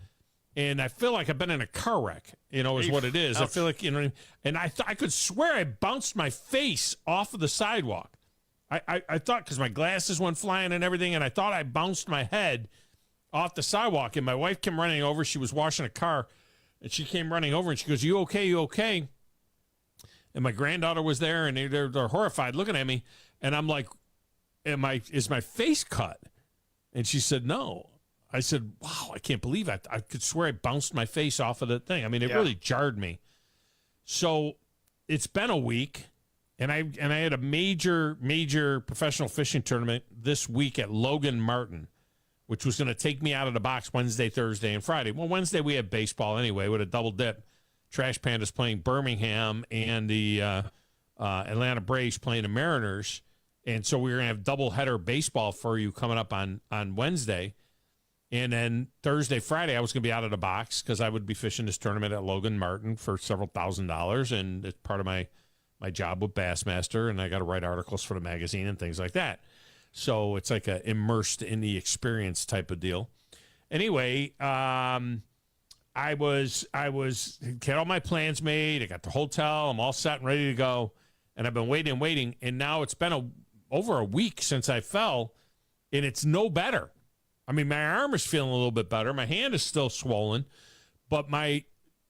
Speaker 1: And I feel like I've been in a car wreck, is what it is. Ouch. I feel like, and I could swear I bounced my face off of the sidewalk. I thought, because my glasses went flying and everything, and I thought I bounced my head off the sidewalk. And my wife came running over. She was washing a car, and she came running over, and she goes, "You okay? You okay?" And my granddaughter was there, and they're horrified looking at me. And I'm like, is my face cut? And she said, "No." I said, "Wow, I can't believe it. I could swear I bounced my face off of the thing." I mean, it really jarred me. So it's been a week, and I had a major professional fishing tournament this week at Logan Martin, which was going to take me out of the box Wednesday, Thursday, and Friday. Well, Wednesday we had baseball anyway with a double dip. Trash Pandas playing Birmingham, and the Atlanta Braves playing the Mariners. And so we were going to have doubleheader baseball for you coming up on Wednesday. And then Thursday, Friday, I was going to be out of the box because I would be fishing this tournament at Logan Martin for several $1,000s. And it's part of my job with Bassmaster, and I got to write articles for the magazine and things like that. So it's like a immersed in the experience type of deal. Anyway, I had all my plans made. I got the hotel. I'm all set and ready to go. And I've been waiting. And now it's been over a week since I fell, and it's no better. I mean, my arm is feeling a little bit better. My hand is still swollen, but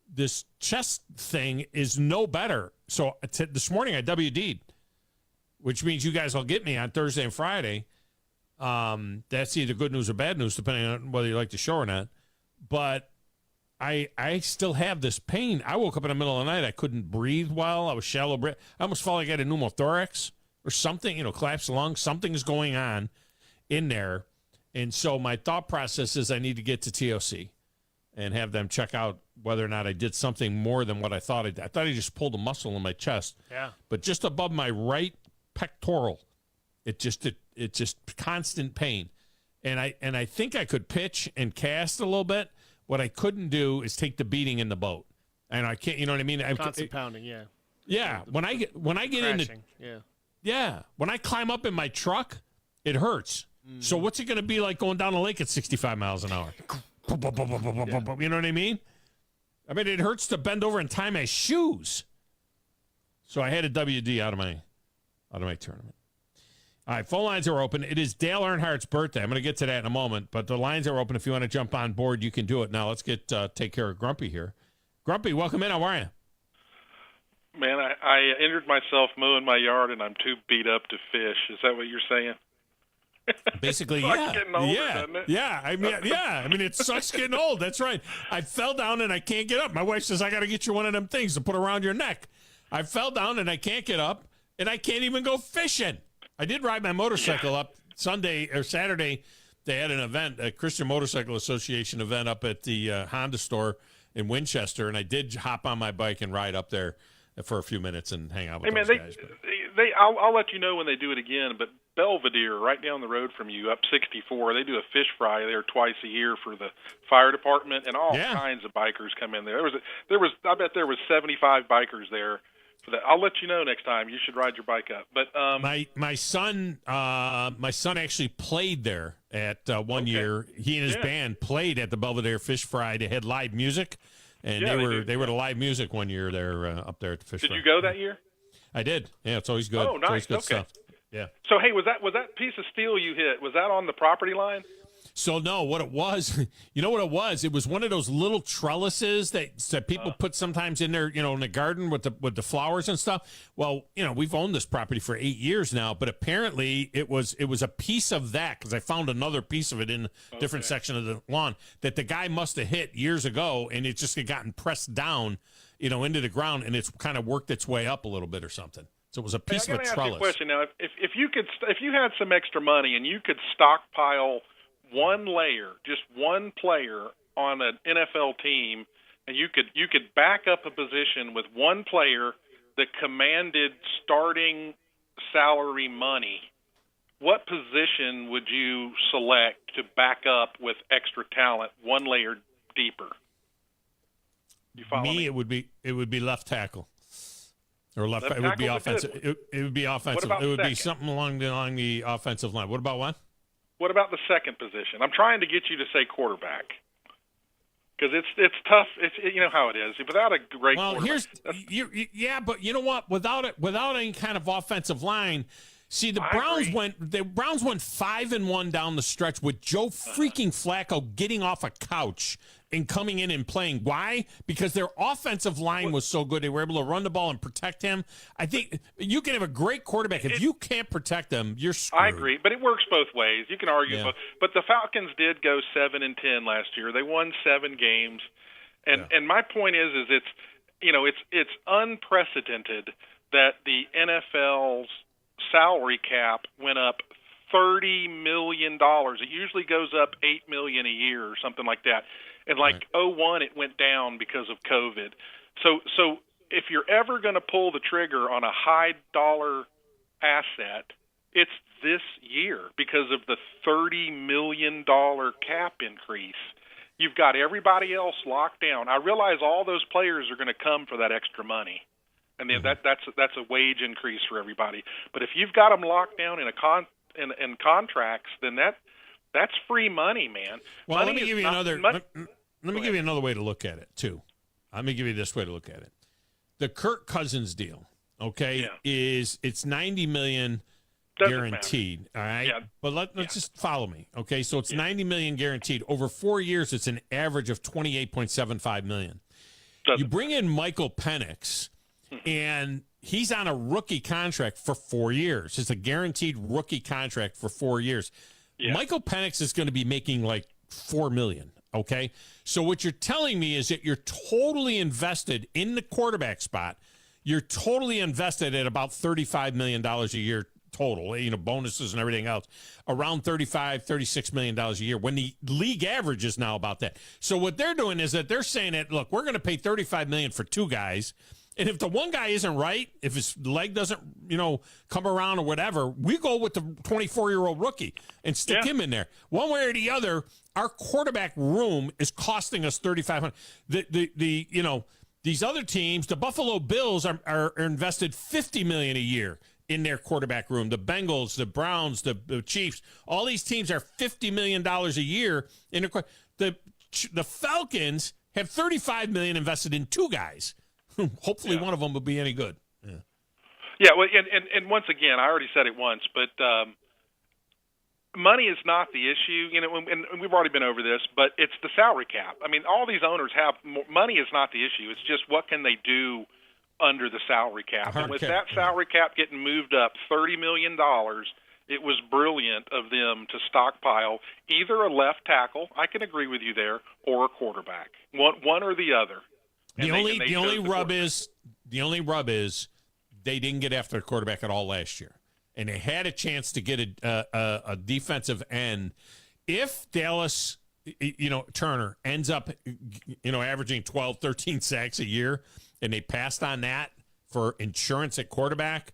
Speaker 1: this chest thing is no better. So this morning I WD'd, which means you guys will get me on Thursday and Friday. That's either good news or bad news, depending on whether you like the show or not. But I still have this pain. I woke up in the middle of the night. I couldn't breathe well. I was shallow breath. I almost felt like I had a pneumothorax or something, collapsed lung. Something's going on in there. And so my thought process is I need to get to TOC and have them check out whether or not I did something more than what I thought I did. I thought I just pulled a muscle in my chest. Yeah. But just above my right pectoral, it just constant pain. And I think I could pitch and cast a little bit. What I couldn't do is take the beating in the boat. And I can't, you know what I mean?
Speaker 7: Constant pounding, yeah.
Speaker 1: Yeah. When I get
Speaker 7: crashing,
Speaker 1: into yeah. When I climb up in my truck, it hurts. So what's it going to be like going down the lake at 65 miles an hour? You know what I mean? I mean, it hurts to bend over and tie my shoes. So I had a WD out of my tournament. All right, phone lines are open. It is Dale Earnhardt's birthday. I'm going to get to that in a moment, but the lines are open. If you want to jump on board, you can do it. Now let's take care of Grumpy here. Grumpy, welcome in. How are you?
Speaker 9: Man, I injured myself mowing my yard, and I'm too beat up to fish. Is that what you're saying?
Speaker 1: Basically,
Speaker 9: yeah. Older,
Speaker 1: yeah. I mean, it sucks getting old. That's right. I fell down and I can't get up. My wife says, I got to get you one of them things to put around your neck. I fell down and I can't get up, and I can't even go fishing. I did ride my motorcycle up Sunday or Saturday. They had an event, a Christian Motorcycle Association event up at the Honda store in Winchester, and I did hop on my bike and ride up there for a few minutes and hang out with those guys.
Speaker 9: I'll let you know when they do it again, but Belvedere, right down the road from you, up 64, they do a fish fry there twice a year for the fire department, and all kinds of bikers come in there. I bet there was 75 bikers there for that. I'll let you know next time. You should ride your bike up. But
Speaker 1: my son actually played there at one year. He and his band played at the Belvedere Fish Fry. They had live music, and they were the live music one year there up there at the Fish Fry.
Speaker 9: Did you go that year?
Speaker 1: I did. Yeah, it's always good.
Speaker 9: Oh, nice.
Speaker 1: It's always good stuff. Yeah.
Speaker 9: So, hey, was that piece of steel you hit, was that on the property line?
Speaker 1: So, no, what it was, you know what it was? It was one of those little trellises that people put sometimes in their, in the garden with the flowers and stuff. Well, we've owned this property for 8 years now, but apparently it was a piece of that, because I found another piece of it in a different section of the lawn that the guy must have hit years ago, and it just had gotten pressed down, into the ground, and it's kind of worked its way up a little bit or something. So it was a piece of a trellis.
Speaker 9: I'm going to ask you a question now. If you had some extra money and you could stockpile one player on an NFL team, and you could back up a position with one player that commanded starting salary money, what position would you select to back up with extra talent, one layer deeper? You follow me?
Speaker 1: It would be left tackle. Or left.
Speaker 9: Left
Speaker 1: It would be
Speaker 9: tackle's a good
Speaker 1: offensive. It would be offensive.
Speaker 9: about
Speaker 1: It would be
Speaker 9: second?
Speaker 1: something along the offensive line. What about what?
Speaker 9: What about the second position? I'm trying to get you to say quarterback because it's tough. You know how it is without a great.
Speaker 1: Well,
Speaker 9: quarterback.
Speaker 1: but you know what? Without any kind of offensive line, see the Browns went 5-1 down the stretch with Joe freaking Flacco getting off a couch and coming in and playing. Why? Because their offensive line was so good. They were able to run the ball and protect him. I think you can have a great quarterback. If you can't protect them, you're screwed.
Speaker 9: I agree, but it works both ways. You can argue both. But the Falcons did go 7-10 last year. They won 7 games. And my point is it's unprecedented that the NFL's salary cap went up $30 million. It usually goes up $8 million a year or something like that. And 2001, it went down because of COVID. So if you're ever going to pull the trigger on a high dollar asset, it's this year because of the $30 million cap increase. You've got everybody else locked down. I realize all those players are going to come for that extra money. And then that's a wage increase for everybody. But if you've got them locked down in in contracts, then that's free money, man.
Speaker 1: Well,
Speaker 9: money
Speaker 1: let me give you another. Let me give you
Speaker 9: ahead.
Speaker 1: another way to look at it too. Let me give you this way to look at it. The Kirk Cousins deal, okay, it's $90 million guaranteed. All right, but let's just follow me, okay? So it's $90 million guaranteed over 4 years. It's an average of $28.75 million. You bring in Michael Penix, and he's on a rookie contract for 4 years. It's a guaranteed rookie contract for 4 years. Michael Penix is going to be making like $4 million. Okay, so what you're telling me is that you're totally invested in the quarterback spot. You're totally invested at about $35 million a year total, bonuses and everything else, around $36 million a year, when the league average is now about that. So what they're doing is that they're saying that, look, we're going to pay $35 million for 2 guys. And if the one guy isn't right, if his leg doesn't, come around or whatever, we go with the 24-year-old rookie and stick him in there. One way or the other, our quarterback room is costing us $3,500. These other teams, the Buffalo Bills are invested $50 million a year in their quarterback room. The Bengals, the Browns, the Chiefs, all these teams are $50 million a year in the Falcons have $35 million invested in 2 guys. Hopefully one of them will be any good.
Speaker 9: Well, and once again, I already said it once, but money is not the issue, and we've already been over this, but it's the salary cap. I mean, all these owners have more, money is not the issue. It's just what can they do under the salary cap. And with that salary cap getting moved up $30 million, it was brilliant of them to stockpile either a left tackle, I can agree with you there, or a quarterback, one or the other.
Speaker 1: The only rub is they didn't get after the quarterback at all last year, and they had a chance to get a defensive end. If Dallas, Turner ends up, averaging 12, 13 sacks a year, and they passed on that for insurance at quarterback,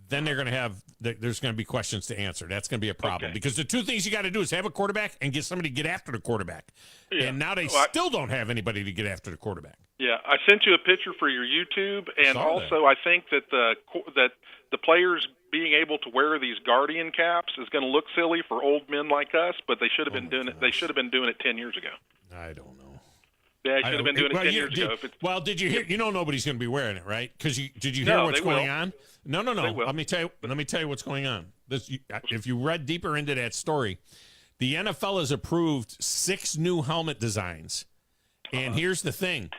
Speaker 1: then there's going to be questions to answer. That's going to be a problem because the 2 things you got to do is have a quarterback and get somebody to get after the quarterback. Yeah. And now they still don't have anybody to get after the quarterback.
Speaker 9: Yeah, I sent you a picture for your YouTube, and also I think that the players being able to wear these Guardian caps is going to look silly for old men like us, but they should have been doing it. They should have been doing it 10 years ago.
Speaker 1: I don't know.
Speaker 9: Yeah, I should have been doing it 10 years ago.
Speaker 1: Did you hear? Nobody's going to be wearing it, right? Because did you hear what's going on? No. Let me tell you what's going on. If you read deeper into that story, the NFL has approved 6 new helmet designs, and here's the thing: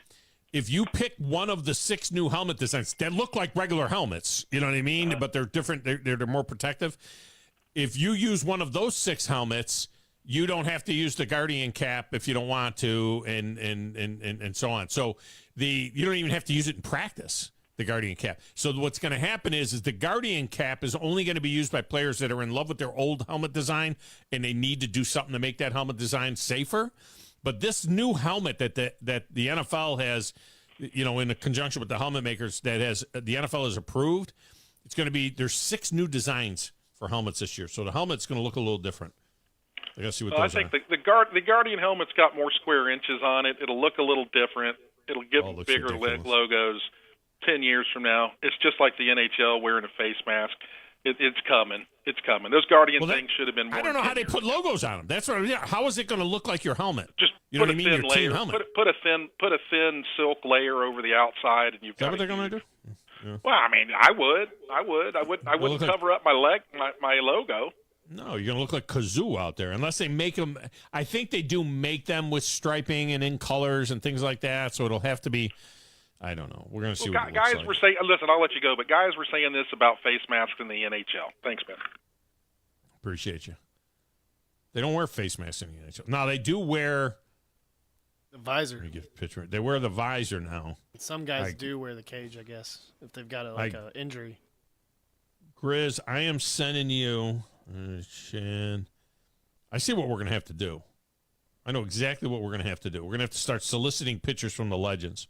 Speaker 1: if you pick one of the 6 new helmet designs that look like regular helmets, you know what I mean, but they're different, they're more protective. If you use one of those 6 helmets, you don't have to use the Guardian cap if you don't want to, and so on. So you don't even have to use it in practice, the Guardian cap. So what's going to happen is the Guardian cap is only going to be used by players that are in love with their old helmet design, and they need to do something to make that helmet design safer. But this new helmet that the NFL has, in conjunction with the helmet makers, the NFL has approved, it's going to be, there's 6 new designs for helmets this year. So the helmet's going to look a little different. I gotta see what those
Speaker 9: I think the Guardian helmet's got more square inches on it. It'll look a little different. It'll give them bigger logos 10 years from now. It's just like the NHL wearing a face mask. It's coming. It's coming. Those Guardian things should have been worn.
Speaker 1: I don't know how they put logos on them. That's what. How is it going to look like your helmet?
Speaker 9: Just
Speaker 1: you know
Speaker 9: put
Speaker 1: what I
Speaker 9: a
Speaker 1: mean?
Speaker 9: thin
Speaker 1: Your
Speaker 9: layer.
Speaker 1: team helmet.
Speaker 9: Put a thin silk layer over the outside, and you've got.
Speaker 1: Is that what they're going to do?
Speaker 9: Yeah. Well, I mean, I wouldn't cover up my logo.
Speaker 1: No, you're going to look like Kazoo out there unless they make them. I think they do make them with striping and in colors and things like that. So it'll have to be. I don't know. We're going to see what it looks like.
Speaker 9: Were saying, listen, I'll let you go, but guys were saying this about face masks in the NHL. Thanks, man.
Speaker 1: Appreciate you. They don't wear face masks in the NHL. Now, they do wear
Speaker 5: the visor.
Speaker 1: Let me get a picture. They wear the visor now.
Speaker 5: Some guys do wear the cage, I guess, if they've got a injury.
Speaker 1: Grizz, I am sending you. I see what we're going to have to do. I know exactly what we're going to have to do. We're going to have to start soliciting pictures from the legends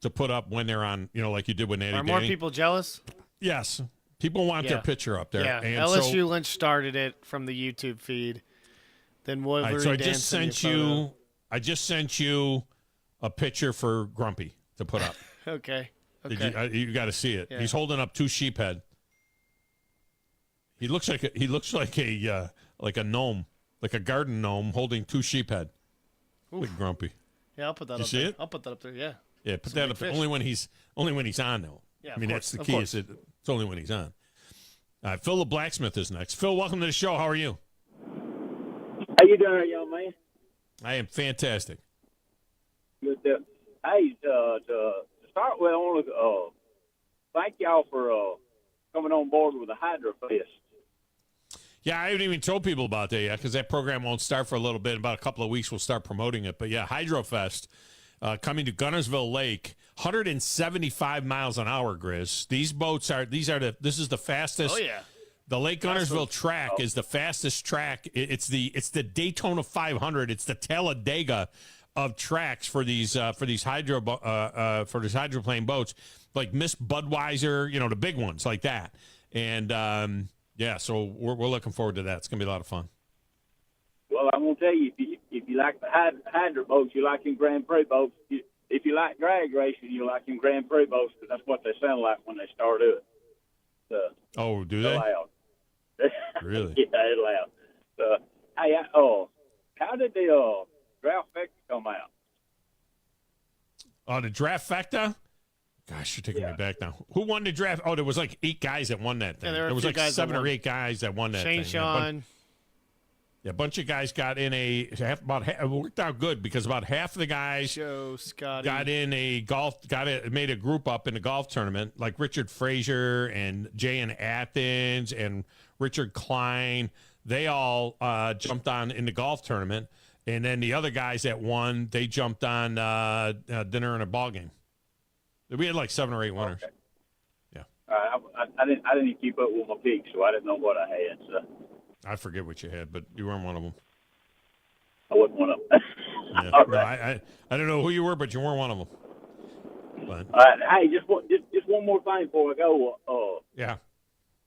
Speaker 1: to put up when they're on, like you did with Natty
Speaker 5: Are more people jealous?
Speaker 1: Yes. People want their picture up there.
Speaker 5: Yeah,
Speaker 1: and
Speaker 5: LSU Lynch started it from the YouTube feed. Then Wolverine
Speaker 1: so I just sent you a picture for Grumpy to put up.
Speaker 5: Okay.
Speaker 1: You got to see it.
Speaker 5: Yeah.
Speaker 1: He's holding up 2 sheephead. He looks like a gnome, like a garden gnome holding 2 sheephead. Look Grumpy.
Speaker 5: Yeah, I'll put that up
Speaker 1: see
Speaker 5: there.
Speaker 1: it?
Speaker 5: I'll put that up there, yeah.
Speaker 1: Yeah, put that up there. Only when he's on, though.
Speaker 5: Yeah,
Speaker 1: I mean,
Speaker 5: course,
Speaker 1: that's the key. Is it's only when he's on. Phil the Blacksmith is next. Phil, welcome to the show. How are you?
Speaker 7: How you doing, young man?
Speaker 1: I am fantastic.
Speaker 7: Good. Hey, to start with, I want to thank y'all for coming on board with the Hydro Fest.
Speaker 1: Yeah, I haven't even told people about that yet because that program won't start for a little bit. In about a couple of weeks, we'll start promoting it. But yeah, Hydrofest coming to Gunnersville Lake, 175 miles an hour, Grizz. These boats this is the fastest.
Speaker 5: Oh yeah.
Speaker 1: The Lake Gunnersville track is the fastest track. It's the Daytona 500. It's the Talladega of tracks for these hydroplane boats, like Miss Budweiser, the big ones like that. And so we're looking forward to that. It's gonna be a lot of fun.
Speaker 7: Well, I'm gonna tell you, if you like the hydro boats, you like them Grand Prix boats. If you like drag racing, you like them Grand Prix boats because that's what they sound like when they start up.
Speaker 1: Do they?
Speaker 7: Loud.
Speaker 1: Really?
Speaker 7: Yeah, they're loud. Hey, how did the draft factor come out?
Speaker 1: The draft factor? Gosh, you're taking me back now. Who won the draft? Oh, there was like 8 guys that won that thing.
Speaker 5: Yeah,
Speaker 1: there was like 7 or 8 guys that won that thing.
Speaker 5: Sean.
Speaker 1: Yeah, a bunch of guys got in it worked out good because about half of the guys got in made a group up in the golf tournament, like Richard Frazier and Jay Athens and Richard Klein. They all jumped on in the golf tournament, and then the other guys that won, they jumped on dinner and a ball game. We had like 7 or 8 winners.
Speaker 7: Okay.
Speaker 1: Yeah.
Speaker 7: I didn't keep up with my picks, so I didn't know what I had. So.
Speaker 1: I forget what you had, but you weren't one of them.
Speaker 7: I wasn't one of them.
Speaker 1: Yeah.
Speaker 7: All
Speaker 1: No,
Speaker 7: right.
Speaker 1: I don't know who you were, but you weren't one of them. But,
Speaker 7: all right. Hey, just one more thing before I go.
Speaker 1: yeah.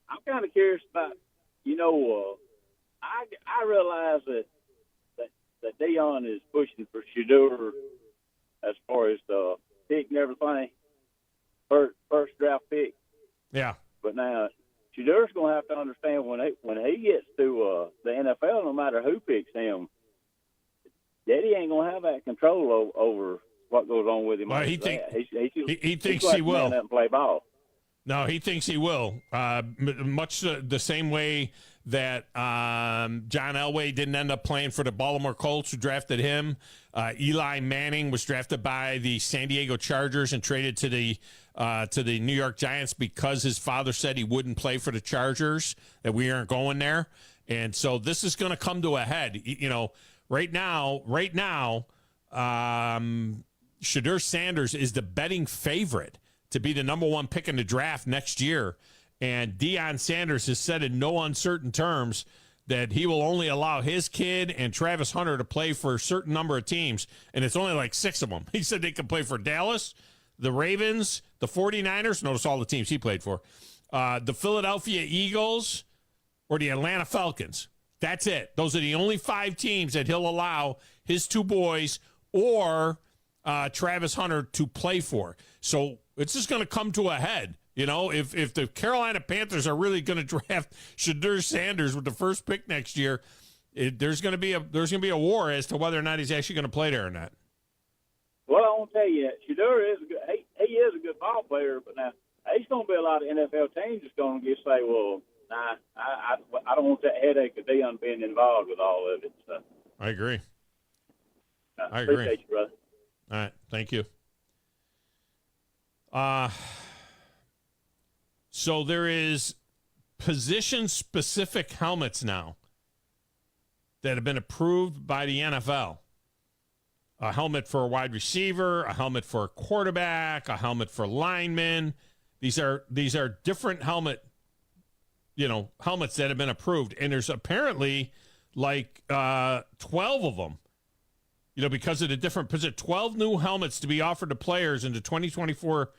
Speaker 7: I'm kind of curious about, I realize that Dion is pushing for Shedeur as far as the pick and everything, first draft pick.
Speaker 1: Yeah.
Speaker 7: But now Shedeur's going to have to understand when he gets to the NFL, no matter who picks him, Daddy ain't going to have that control over what goes on with him.
Speaker 1: Well, he thinks he will.
Speaker 7: Man up and play ball.
Speaker 1: No, he thinks he will. Much the same way that John Elway didn't end up playing for the Baltimore Colts, who drafted him. Eli Manning was drafted by the San Diego Chargers and traded to the New York Giants because his father said he wouldn't play for the Chargers, that we aren't going there. And so this is going to come to a head. Right now, Shedeur Sanders is the betting favorite to be the number 1 pick in the draft next year. And Deion Sanders has said in no uncertain terms that he will only allow his kid and Travis Hunter to play for a certain number of teams. And it's only like 6 of them. He said they could play for Dallas, the Ravens, the 49ers. Notice all the teams he played for. The Philadelphia Eagles or the Atlanta Falcons. That's it. Those are the only 5 teams that he'll allow his 2 boys or Travis Hunter to play for. So it's just going to come to a head. You know, if the Carolina Panthers are really going to draft Shedeur Sanders with the first pick next year, there's going to be a war as to whether or not he's actually going to play there or not.
Speaker 7: Well, I won't tell you, Shedeur is good. He is a good ball player, but now there's going to be a lot of NFL teams that's going to just say, well, nah, I don't want that headache of Deion being involved with all of it. So.
Speaker 1: I agree.
Speaker 7: I agree. Appreciate you, brother.
Speaker 1: All right, thank you. So there is position-specific helmets now that have been approved by the NFL. A helmet for a wide receiver, a helmet for a quarterback, a helmet for linemen. These are different helmets that have been approved. And there's apparently like 12 of them, because of the different position. 12 new helmets to be offered to players in the 2024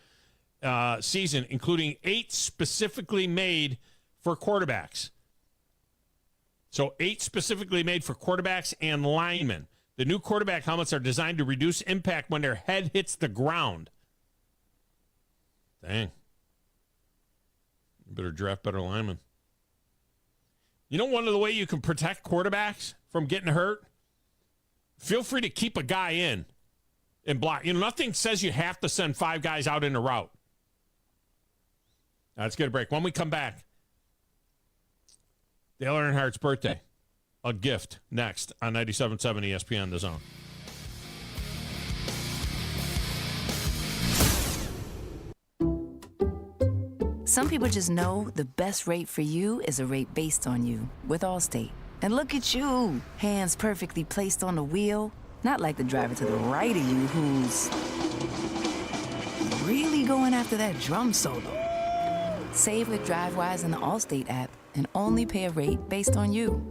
Speaker 1: season, including 8 specifically made for quarterbacks. So 8 specifically made for quarterbacks and linemen. The new quarterback helmets are designed to reduce impact when their head hits the ground. Dang. You better draft better linemen. One of the ways you can protect quarterbacks from getting hurt? Feel free to keep a guy in and block. Nothing says you have to send 5 guys out in a route. Let's get a break. When we come back, Dale Earnhardt's birthday. A gift next on 97.7 ESPN The Zone.
Speaker 8: Some people just know the best rate for you is a rate based on you with Allstate. And look at you, hands perfectly placed on the wheel, not like the driver to the right of you who's really going after that drum solo. Save with DriveWise in the Allstate app and only pay a rate based on you.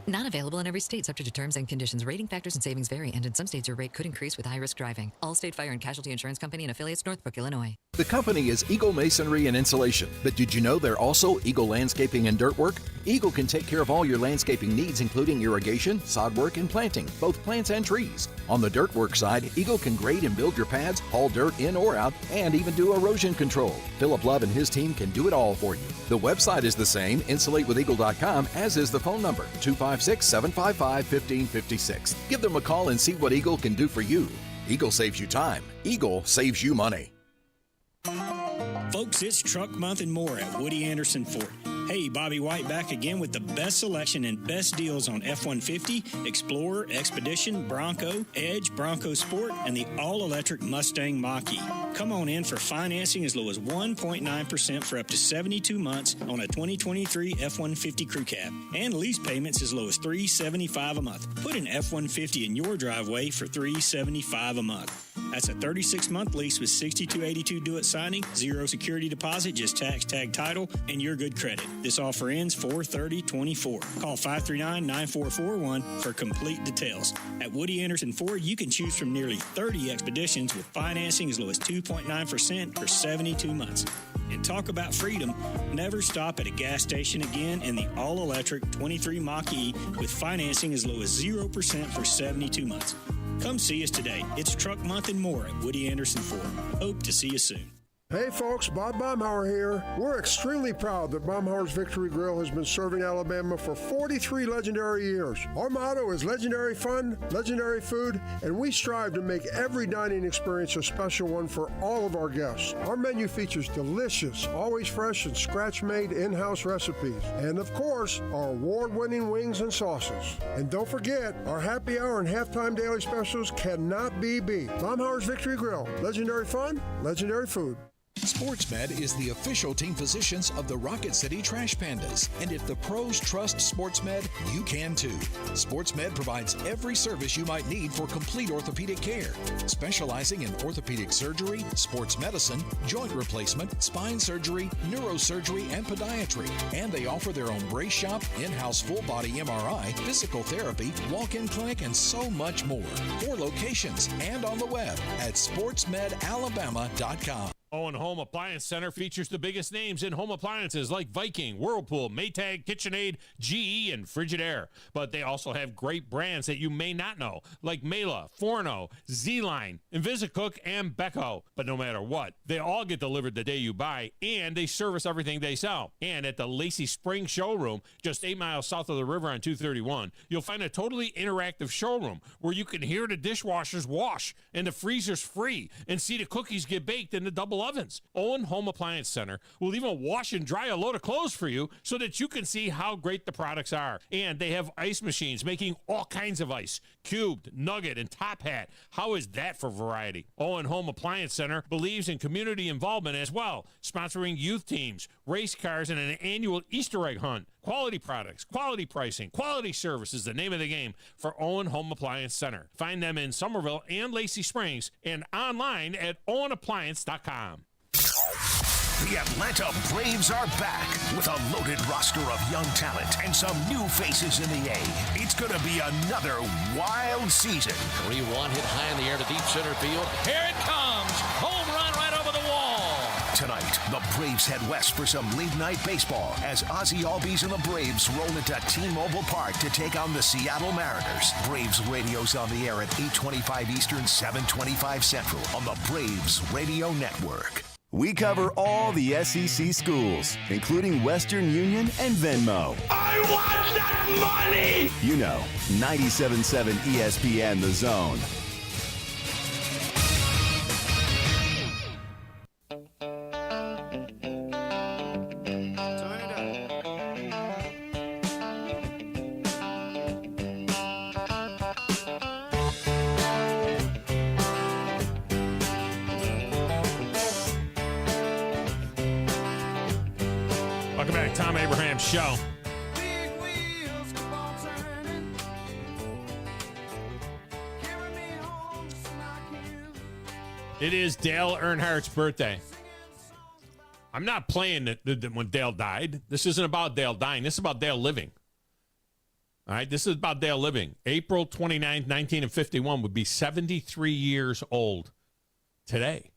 Speaker 11: Not available in every state, subject to terms and conditions. Rating factors and savings vary, and in some states your rate could increase with high-risk driving. Allstate Fire and Casualty Insurance Company and affiliates, Northbrook, Illinois.
Speaker 12: The company is Eagle Masonry and Insulation, but did you know they're also Eagle Landscaping and Dirt Work? Eagle can take care of all your landscaping needs, including irrigation, sod work, and planting, both plants and trees. On the dirt work side, Eagle can grade and build your pads, haul dirt in or out, and even do erosion control. Philip Love and his team can do it all for you. The website is the same, insulatewitheagle.com, as is the phone number, 256-755-1556. Give them a call and see what Eagle can do for you. Eagle saves you time. Eagle saves you money.
Speaker 23: Folks, it's Truck Month and more at Woody Anderson Ford. Hey, Bobby White back again with the best selection and best deals on F-150, Explorer, Expedition, Bronco, Edge, Bronco Sport, and the all-electric Mustang Mach-E. Come on in for financing as low as 1.9% for up to 72 months on a 2023 F-150 Crew Cab, and lease payments as low as $375 a month. Put an F-150 in your driveway for $375 a month. That's a 36-month lease with $62.82 due at signing, 0 security deposit, just tax tag title, and your good credit. This offer ends 4/30/24. Call 539-9441 for complete details. At Woody Anderson Ford, you can choose from nearly 30 Expeditions with financing as low as 2.9% for 72 months. And talk about freedom. Never stop at a gas station again in the all-electric 23 Mach-E with financing as low as 0% for 72 months. Come see us today. It's Truck Month and more at Woody Anderson Ford. Hope to see you soon.
Speaker 25: Hey folks, Bob Baumhauer here. We're extremely proud that Baumhauer's Victory Grill has been serving Alabama for 43 legendary years. Our motto is legendary fun, legendary food, and we strive to make every dining experience a special one for all of our guests. Our menu features delicious, always fresh and scratch-made in-house recipes. And of course, our award-winning wings and sauces. And don't forget, our happy hour and halftime daily specials cannot be beat. Baumhauer's Victory Grill. Legendary fun, legendary food.
Speaker 26: SportsMed is the official team physicians of the Rocket City Trash Pandas. And if the pros trust SportsMed, you can too. SportsMed provides every service you might need for complete orthopedic care, specializing in orthopedic surgery, sports medicine, joint replacement, spine surgery, neurosurgery, and podiatry. And they offer their own brace shop, in-house full-body MRI, physical therapy, walk-in clinic, and so much more. 4 locations and on the web at sportsmedalabama.com.
Speaker 1: Owen Home Appliance Center features the biggest names in home appliances like Viking, Whirlpool, Maytag, KitchenAid, GE, and Frigidaire. But they also have great brands that you may not know, like Mela, Forno, Z-Line, Invisicook, and Beko. But no matter what, they all get delivered the day you buy, and they service everything they sell. And at the Lacey Spring Showroom, just 8 miles south of the river on 231, you'll find a totally interactive showroom where you can hear the dishwashers wash and the freezers free and see the cookies get baked in the double ovens. Owen Home Appliance Center will even wash and dry a load of clothes for you so that you can see how great the products are. And they have ice machines making all kinds of ice, cubed, nugget, and top hat. How is that for variety? Owen Home Appliance Center believes in community involvement as well, sponsoring youth teams, race cars, and an annual Easter egg hunt. Quality products, quality pricing, quality service is the name of the game for Owen Home Appliance Center. Find them in Somerville and Lacey Springs and online at owenappliance.com.
Speaker 10: The Atlanta Braves are back with a loaded roster of young talent and some new faces in the A. It's going to be another wild season.
Speaker 13: 3-1 hit high in the air to deep center field. Here it comes. Home run right over the wall.
Speaker 10: Tonight, the Braves head west for some late-night baseball as Ozzie Albies and the Braves roll into T-Mobile Park to take on the Seattle Mariners. Braves radio's on the air at 8:25 Eastern, 7:25 Central on the Braves Radio Network.
Speaker 3: We cover all the SEC schools, including Western Union and Venmo.
Speaker 10: I want that money!
Speaker 3: You know, 97.7 ESPN The Zone.
Speaker 1: Welcome back, Thom Abraham Show. It is Dale Earnhardt's birthday. I'm not playing when Dale died. This isn't about Dale dying. This is about Dale living. All right, this is about Dale living. April 29th, 1951 would be 73 years old today.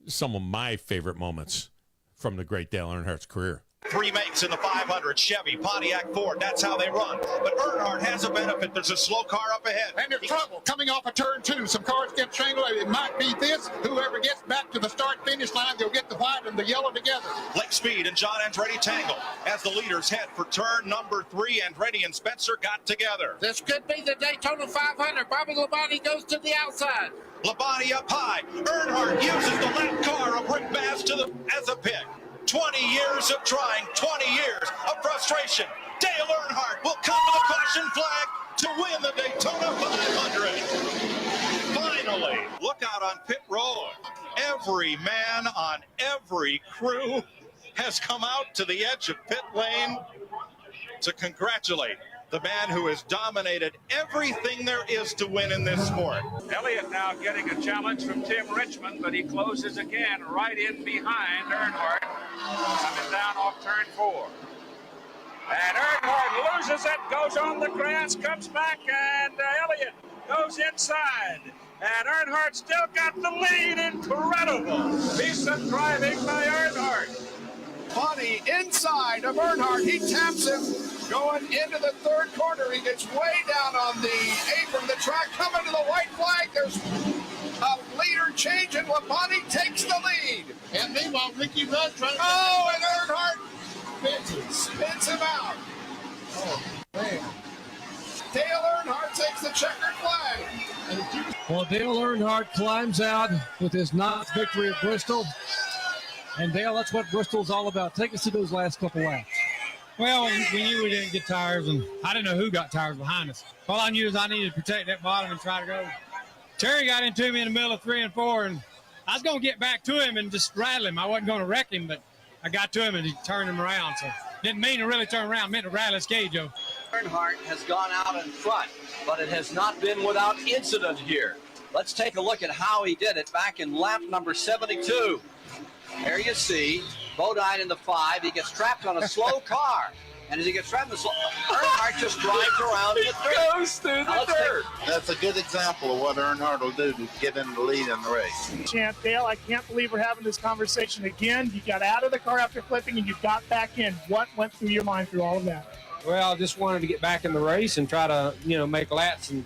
Speaker 1: Some of my favorite moments from the great Dale Earnhardt's career.
Speaker 14: 3 makes in the 500 Chevy, Pontiac, Ford. That's how they run. But Earnhardt has a benefit. There's a slow car up ahead.
Speaker 15: And there's trouble coming off a turn 2. Some cars get strangled. It might be this. Whoever gets back to the start-finish line, they'll get the white and the yellow together.
Speaker 14: Blake Speed and John Andretti tangle as the leaders head for turn number 3. Andretti and Spencer got together.
Speaker 15: This could be the Daytona 500. Bobby Labonte goes to the outside.
Speaker 14: Labonte up high. Earnhardt uses the lap car of Rick Bass as a pick. 20 years of trying, 20 years of frustration. Dale Earnhardt will come to the caution flag to win the Daytona 500. Finally, look out on pit road. Every man on every crew has come out to the edge of pit lane to congratulate the man who has dominated everything there is to win in this sport.
Speaker 16: Elliott now getting a challenge from Tim Richmond, but he closes again right in behind Earnhardt, coming down off turn 4. And Earnhardt loses it, goes on the grass, comes back, and Elliott goes inside. And Earnhardt still got the lead. Incredible piece of driving by Earnhardt.
Speaker 15: Bonnie inside of Earnhardt. He taps him going into the third corner. He gets way down on the apron of the track. Coming to the white flag. There's a leader change, and Labonte takes the lead. And meanwhile, Ricky Rudd trying to... Oh, and Earnhardt spins him out. Oh, man. Dale Earnhardt takes the checkered flag.
Speaker 17: Well, Dale Earnhardt climbs out with his ninth victory at Bristol. And Dale, that's what Bristol's all about. Take us to those last couple laps.
Speaker 27: Well, we knew we didn't get tires, and I didn't know who got tires behind us. All I knew is I needed to protect that bottom and try to go. Terry got into me in the middle of 3 and 4, and I was going to get back to him and just rattle him. I wasn't going to wreck him, but I got to him, and he turned him around. So didn't mean to really turn around, meant to rattle his cage, Joe.
Speaker 28: Earnhardt has gone out in front, but it has not been without incident here. Let's take a look at how he did it back in lap number 72. There you see, Bodine in the 5. He gets trapped on a slow car. And as he gets Travis, Earnhardt just drives around in the dirt.
Speaker 2: Goes through the dirt. That's a good example of what Earnhardt will do to get in the lead in the race.
Speaker 4: Champ Dale, I can't believe we're having this conversation again. You got out of the car after flipping and you got back in. What went through your mind through all of that?
Speaker 27: Well, I just wanted to get back in the race and try to, make laps. And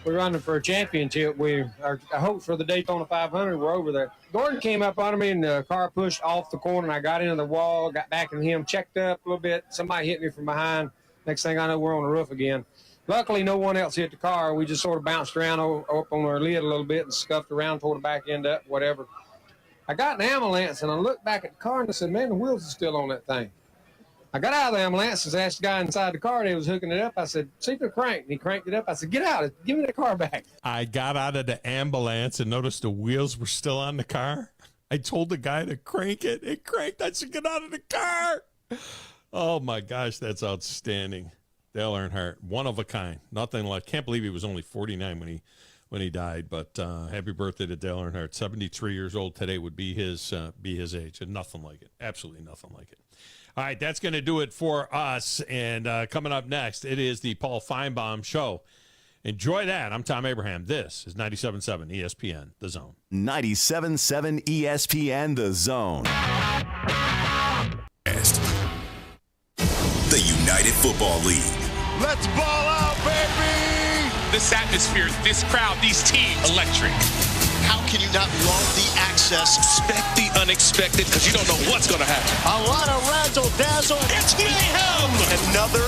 Speaker 27: we're running for a championship. Our hopes for the Daytona 500 were over there. Gordon came up under me, and the car pushed off the corner, and I got into the wall, got back in him, checked up a little bit. Somebody hit me from behind. Next thing I know, we're on the roof again. Luckily, no one else hit the car. We just sort of bounced around up on our lid a little bit and scuffed around toward the back end up, whatever. I got an ambulance, and I looked back at the car, and I said, man, the wheels are still on that thing. I got out of the ambulance and asked the guy inside the car that was hooking it up. I said, see if they're cranked. And he cranked it up. I said, get out. Give me the car back.
Speaker 1: I got out of the ambulance and noticed the wheels were still on the car. I told the guy to crank it. It cranked. I said, get out of the car. Oh, my gosh, that's outstanding. Dale Earnhardt, one of a kind. Nothing like. Can't believe he was only 49 when he died. But happy birthday to Dale Earnhardt. 73 years old today would be his age. And nothing like it. Absolutely nothing like it. All right, that's going to do it for us. And coming up next, it is the Paul Feinbaum Show. Enjoy that. I'm Thom Abraham. This is 97.7 ESPN, The Zone.
Speaker 3: 97.7 ESPN, The Zone.
Speaker 6: The United Football League.
Speaker 18: Let's ball out, baby!
Speaker 19: This atmosphere, this crowd, these teams, electric.
Speaker 18: How can you not love the access?
Speaker 19: Expect the unexpected because you don't know what's going to happen.
Speaker 18: A lot of razzle dazzle.
Speaker 19: It's mayhem.
Speaker 18: Another